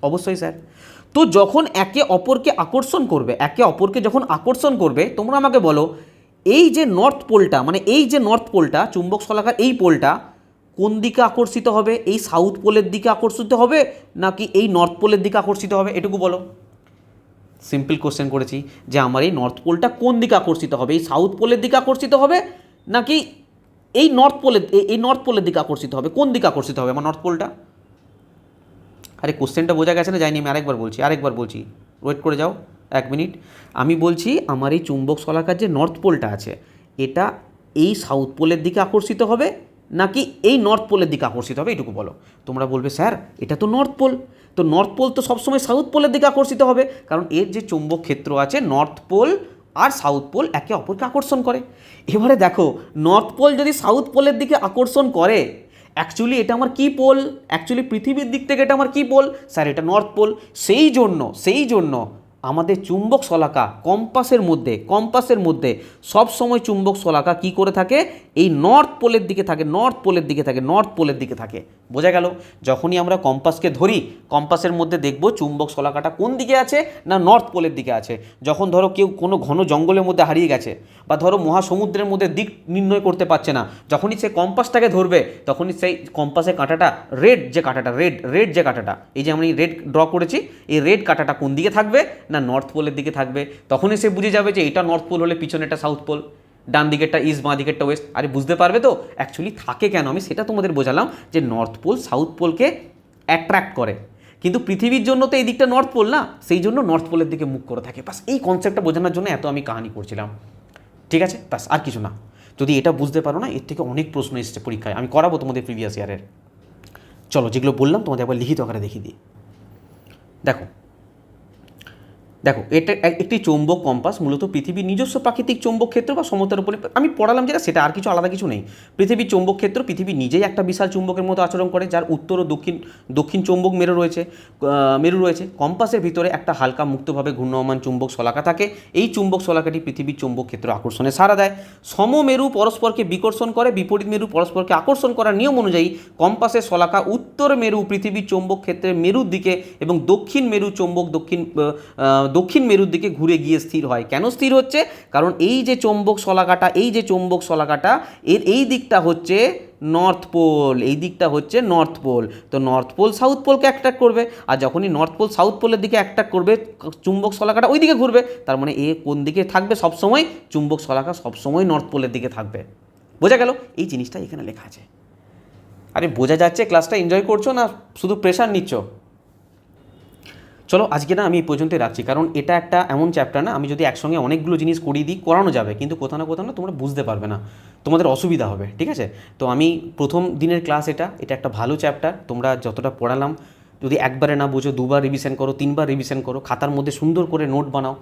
অবশ্যই স্যার। তো যখন একে অপরকে যখন আকর্ষণ করবে, তোমরা আমাকে বলো এই যে নর্থ পোলটা চুম্বক শলাকার এই পোলটা কোন দিকে আকর্ষিত হবে? এই সাউথ পোলের দিকে আকর্ষিত হবে নাকি এই নর্থ পোলের দিকে আকর্ষিত হবে? এটুকু বলো। সিম্পল কোশ্চেন করেছি যে আমার এই নর্থ পোলটা কোন দিকে আকর্ষিত হবে, এই সাউথ পোলের দিকে আকর্ষিত হবে নাকি এই নর্থ পোলের দিকে আকর্ষিত হবে? কোন দিকে আকর্ষিত হবে আমার নর্থ পোলটা? আরে কোশ্চেনটা বোঝা গেছে না? যায়নি, আমি আরেকবার বলছি, ওয়েট করে যাও 1 মিনিট। আমি বলছি আমার এই চুম্বক শলাকার যে নর্থ পোলটা আছে, এটা এই সাউথ পোলের দিকে আকর্ষিত হবে নাকি এই নর্থ পোলের দিকে আকর্ষিত হবে? এটুকু বলো। তোমরা বলবে স্যার এটা তো নর্থ পোল, তো নর্থ পোল তো সবসময় সাউথ পোলের দিকে আকর্ষিত হবে, কারণ এর যে চুম্বক ক্ষেত্র আছে, নর্থ পোল আর সাউথ পোল একে অপরকে আকর্ষণ করে। এবারে দেখো, নর্থ পোল যদি সাউথ পোলের দিকে আকর্ষণ করে, অ্যাকচুয়ালি এটা আমার কী পোল? অ্যাকচুয়ালি পৃথিবীর দিক থেকে এটা আমার কী পোল? স্যার এটা নর্থ পোল। সেই জন্য আমাদের চুম্বক শলাকা কম্পাসের মধ্যে সব সময় চুম্বক শলাকা কী করে থাকে? এই নর্থ পোলের দিকে থাকে। বোঝা গেল? যখনই আমরা কম্পাসকে ধরি, কম্পাসের মধ্যে দেখব চুম্বক শলাকাটা কোন দিকে আছে না নর্থ পোলের দিকে আছে। যখন ধরো কেউ কোনো ঘন জঙ্গলের মধ্যে হারিয়ে গেছে, বা ধরো মহাসমুদ্রের মধ্যে দিক নির্ণয় করতে পারছে না, যখনই সে কম্পাসটাকে ধরবে, তখনই সেই কম্পাসের কাঁটাটা রেড যে কাঁটাটা, এই যে আমি রেড ড্র করেছি, এই রেড কাঁটাটা কোন দিকে থাকবে না নর্থ পোলের দিকে থাকবে। তখনই সে বুঝে যাবে যে এটা নর্থ পোল হলে পিছনে এটা সাউথ পোল, ডান দিকেরটা ইস্ট, বাঁ দিকেরটা ওয়েস্ট। আরে বুঝতে পারবে তো অ্যাকচুয়ালি থাকে কেন? আমি সেটা তোমাদের বোঝালাম যে নর্থ পোল সাউথ পোলকে অ্যাট্রাক্ট করে, কিন্তু পৃথিবীর জন্য তো এই দিকটা নর্থ পোল না, সেই জন্য নর্থ পোলের দিকে মুখ করে থাকে। বাস এই কনসেপ্টটা বোঝানোর জন্য এত আমি কাহিনী করছিলাম, ঠিক আছে? বাস আর কিছু না। যদি এটা বুঝতে পারো না, এর থেকে অনেক প্রশ্ন এসছে পরীক্ষায়, আমি করাবো তোমাদের প্রিভিয়াস ইয়ারের। চলো, যেগুলো বললাম তোমাদের একবার লিখিত আকারে দেখিয়ে দিই। দেখো এটা একটি চৌম্বক কম্পাস, মূলত পৃথিবীর নিজস্ব প্রাকৃতিক চৌম্বক ক্ষেত্র বা সমতার উপরে আমি পড়ালাম যেটা, সেটা আর কিছু আলাদা কিছু নেই। পৃথিবীর চৌম্বক ক্ষেত্র, পৃথিবী নিজেই একটা বিশাল চুম্বকের মতো আচরণ করে, যার উত্তর ও দক্ষিণ চৌম্বক মেরু রয়েছে। কম্পাসের ভিতরে একটা হালকা মুক্তভাবে ঘূর্ণমান চুম্বক শলাকা থাকে। এই চুম্বক শলাকাটি পৃথিবীর চৌম্বক ক্ষেত্র আকর্ষণে সাড়া দেয়। সমমেরু পরস্পরকে বিকর্ষণ করে, বিপরীত মেরু পরস্পরকে আকর্ষণ করার নিয়ম অনুযায়ী কম্পাসের শলাকা উত্তর মেরু পৃথিবীর চৌম্বক ক্ষেত্রের মেরুর দিকে এবং দক্ষিণ মেরুর দিকে ঘুরে গিয়ে স্থির হয়। কেন স্থির হচ্ছে? কারণ এই যে চৌম্বক শলাকাটা এর এই দিকটা হচ্ছে নর্থ পোল, তো নর্থ পোল সাউথ পোলকে অ্যাট্রাক্ট করবে, আর যখনই নর্থ পোল সাউথ পোলের দিকে অ্যাট্রাক্ট করবে, চুম্বক শলাকাটা ওই দিকে ঘুরবে। তার মানে এ কোন দিকে থাকবে? সবসময় চুম্বক শলাকা সবসময় নর্থ পোলের দিকে থাকবে। বোঝা গেল? এই জিনিসটা এখানে লেখা আছে। আরে বোঝা যাচ্ছে ক্লাসটা এনজয় করছো না শুধু প্রেশার নিচ্ছ? চলো আজকে না আমি এই পর্যন্তই রাখছি, কারণ এটা একটা এমন চ্যাপ্টার না, আমি যদি একসঙ্গে অনেকগুলো জিনিস করিয়ে দিই, করানো যাবে, কিন্তু কোথাও না তোমরা বুঝতে পারবে না, তোমাদের অসুবিধা হবে, ঠিক আছে? তো আমি প্রথম দিনের ক্লাস, এটা একটা ভালো চ্যাপ্টার। তোমরা যতটা পড়ালাম, যদি একবারে না বুঝো 2বার রিভিশন করো, 3বার রিভিশন করো, খাতার মধ্যে সুন্দর করে নোট বানাও,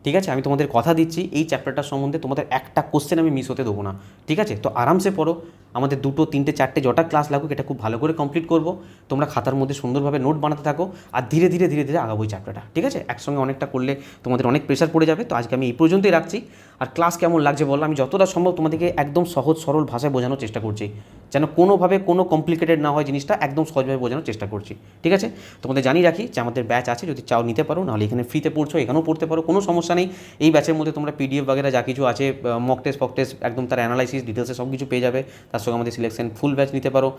ঠিক আছে? আমি তোমাদের কথা দিচ্ছি এই চ্যাপ্টারটার সম্বন্ধে তোমাদের একটা কোশ্চেন আমি মিস হতে দেবো না, ঠিক আছে? তো আরামসে পড়ো, আমাদের 2, 3, 4 যটা ক্লাস লাগুক এটা খুব ভালো করে কমপ্লিট করবো। তোমরা খাতার মধ্যে সুন্দরভাবে নোট বানাতে থাকো, আর ধীরে ধীরে আগাবো এই চ্যাপ্টারটা, ঠিক আছে? একসঙ্গে অনেকটা করলে তোমাদের অনেক প্রেশার পড়ে যাবে। তো আজকে আমি এই পর্যন্তই রাখছি। আর ক্লাস কেমন লাগছে বলো? আমি যতটা সম্ভব তোমাদেরকে একদম সহজ সরল ভাষায় বোঝানোর চেষ্টা করছি, যেন কোনোভাবে কোনো কমপ্লিকেটেড না হয় জিনিসটা, একদম সহজভাবে বোঝানোর চেষ্টা করছি, ঠিক আছে? তোমাদের জানিয়ে রাখি যে আমাদের ব্যাচ আছে, যদি চাও নিতে পারো, নাহলে এখানে ফ্রিতে পড়ছো, এখানেও পড়তে পারো, কোনো সমস্যা নেই। এই ব্যাচের মধ্যে তোমরা PDF বাগেরা যা কিছু আছে, মক টেস্ট একদম তার অ্যানালাইসিস ডিটেলসে সব কিছু পেয়ে যাবে। তার সঙ্গে আমাদের সিলেকশন ফুল ব্যাচ নিতে পারো।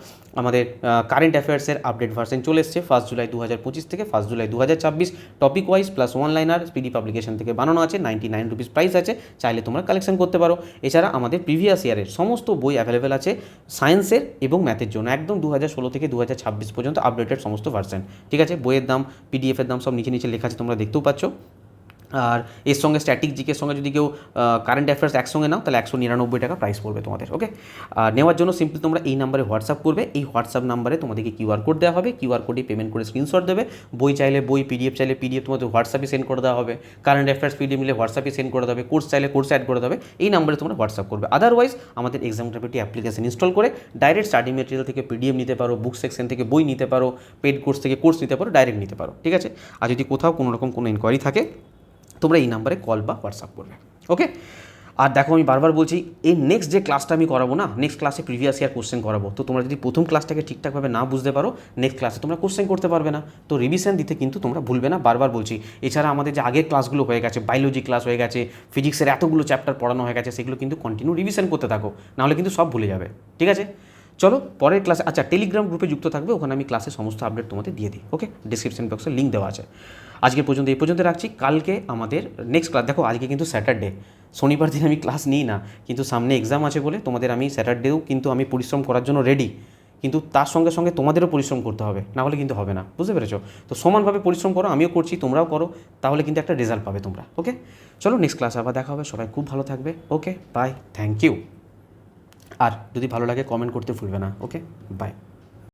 আমাদের কারেন্ট অ্যাফেয়ার্সের আপডেট ভার্সন চলে এসছে 1 জুলাই 2025 থেকে 1 July 2026, topic wise plus one liner speedy publication থেকে বানানো আছে, 99 রুপিস প্রাইস আছে, চাইলে তোমরা কালেকশন করতে পারো। এছাড়া আমাদের প্রিভিয়াস ইয়ারের সমস্ত বই অ্যাভেলেবেল আছে সায়েন্সের এবং ম্যাথের জন্য, একদম 2016 থেকে 2026 পর্যন্ত আপডেটেড সমস্ত ভার্সন, ঠিক আছে? বইয়ের দাম, PDF এর দাম সব নিচে লেখা আছে, তোমরা দেখতেও পাচ্ছ। আর এর সঙ্গে স্ট্যাটিক জিকের সঙ্গে যদি কেউ কারেন্ট অ্যাফেয়ার্স একসঙ্গে নাও তাহলে 199 টাকা প্রাইস পড়বে তোমাদের। ওকে, আর নেওয়ার জন্য সিম্পলি তোমরা এই নাম্বারে হোয়াটসঅ্যাপ করবে, এই হোয়াটসঅ্যাপ নাম্বারে তোমাদেরকে কিউআর কোড দেওয়া হবে, কিউআর কোডে পেমেন্ট করে স্ক্রিনশট দেবে, বই চাইলে বই, পিডিএফ চাইলে পিডিএফ তোমাদের হোয়াটসঅ্যাপে সেন্ড করে দেওয়া হবে, কারেন্ট অ্যাফেয়ার্স পিডিএফ মিলে হোয়াটসঅ্যাপে সেন্ড করে দেবে, কোর্স চাইলে কোর্স অ্যাড করে দেবে, এই নাম্বারে তোমরা হোয়াটসঅ্যাপ করবে। আদারওয়াইজ আমাদের এক্সাম গ্রাফিটি অ্যাপ্লিকেশন ইনস্টল করে ডাইরেক্ট স্টাডি মেটেরিয়াল থেকে পিডিএফ নিতে পারো, বুক সেকশন থেকে বই নিতে পারো, পেড কোর্স থেকে কোর্স নিতে পারো, ডাইরেক্ট নিতে পারো। ঠিক আছে, আর যদি কোথাও কোনো রকম কোনো ইনকোয়ারি থাকে তোমরা এই নাম্বারে কল বা হোয়াটসঅ্যাপ করবে। ওকে, আর দেখো আমি বারবার বলছি এই নেক্সট যে ক্লাসটা আমি করাবো না, নেক্সট ক্লাসে প্রিভিয়াস ইয়ার কোশ্চেন করাবো, তো তোমরা যদি প্রথম ক্লাসটাকে ঠিকঠাকভাবে না বুঝতে পারো নেক্সট ক্লাসে তোমরা কোশ্চেন করতে পারবে না। তো রিভিশন দিতে কিন্তু তোমরা ভুলবে না, বারবার বলছি। এছাড়া আমাদের যে আগের ক্লাসগুলো হয়ে গেছে, বায়োলজি ক্লাস হয়ে গেছে, ফিজিক্সের এতগুলো চ্যাপ্টার পড়ানো হয়ে গেছে, সেগুলো কিন্তু কন্টিনিউ রিভিশন করতে থাকো, নাহলে কিন্তু সব ভুলে যাবে। ঠিক আছে, চলো পরের ক্লাসে, আচ্ছা টেলিগ্রাম গ্রুপে যুক্ত থাকবে, ওখানে আমি ক্লাসের সমস্ত আপডেট তোমাদের দিয়ে দিই। ওকে, ডিসক্রিপশন বক্সে লিঙ্ক দেওয়া আছে। আজকের পর্যন্ত এই পর্যন্ত রাখছি, কালকে আমাদের নেক্সট ক্লাস। দেখো আজকে কিন্তু স্যাটারডে, শনিবার দিন আমি ক্লাস নিই না, কিন্তু সামনে এক্সাম আছে বলে তোমাদের আমি স্যাটারডেও কিন্তু আমি পরিশ্রম করার জন্য রেডি, কিন্তু তার সঙ্গে সঙ্গে তোমাদেরও পরিশ্রম করতে হবে, না হলে কিন্তু হবে না, বুঝতে পেরেছো? তো সমানভাবে পরিশ্রম করো, আমিও করছি তোমরাও করো, তাহলে কিন্তু একটা রেজাল্ট পাবে তোমরা। ওকে, চলো নেক্সট ক্লাসে আবার দেখা হবে, সবাই খুব ভালো থাকবে। ওকে, বাই, থ্যাংক ইউ। আর যদি ভালো লাগে কমেন্ট করতে ভুলবে না। ওকে, বাই।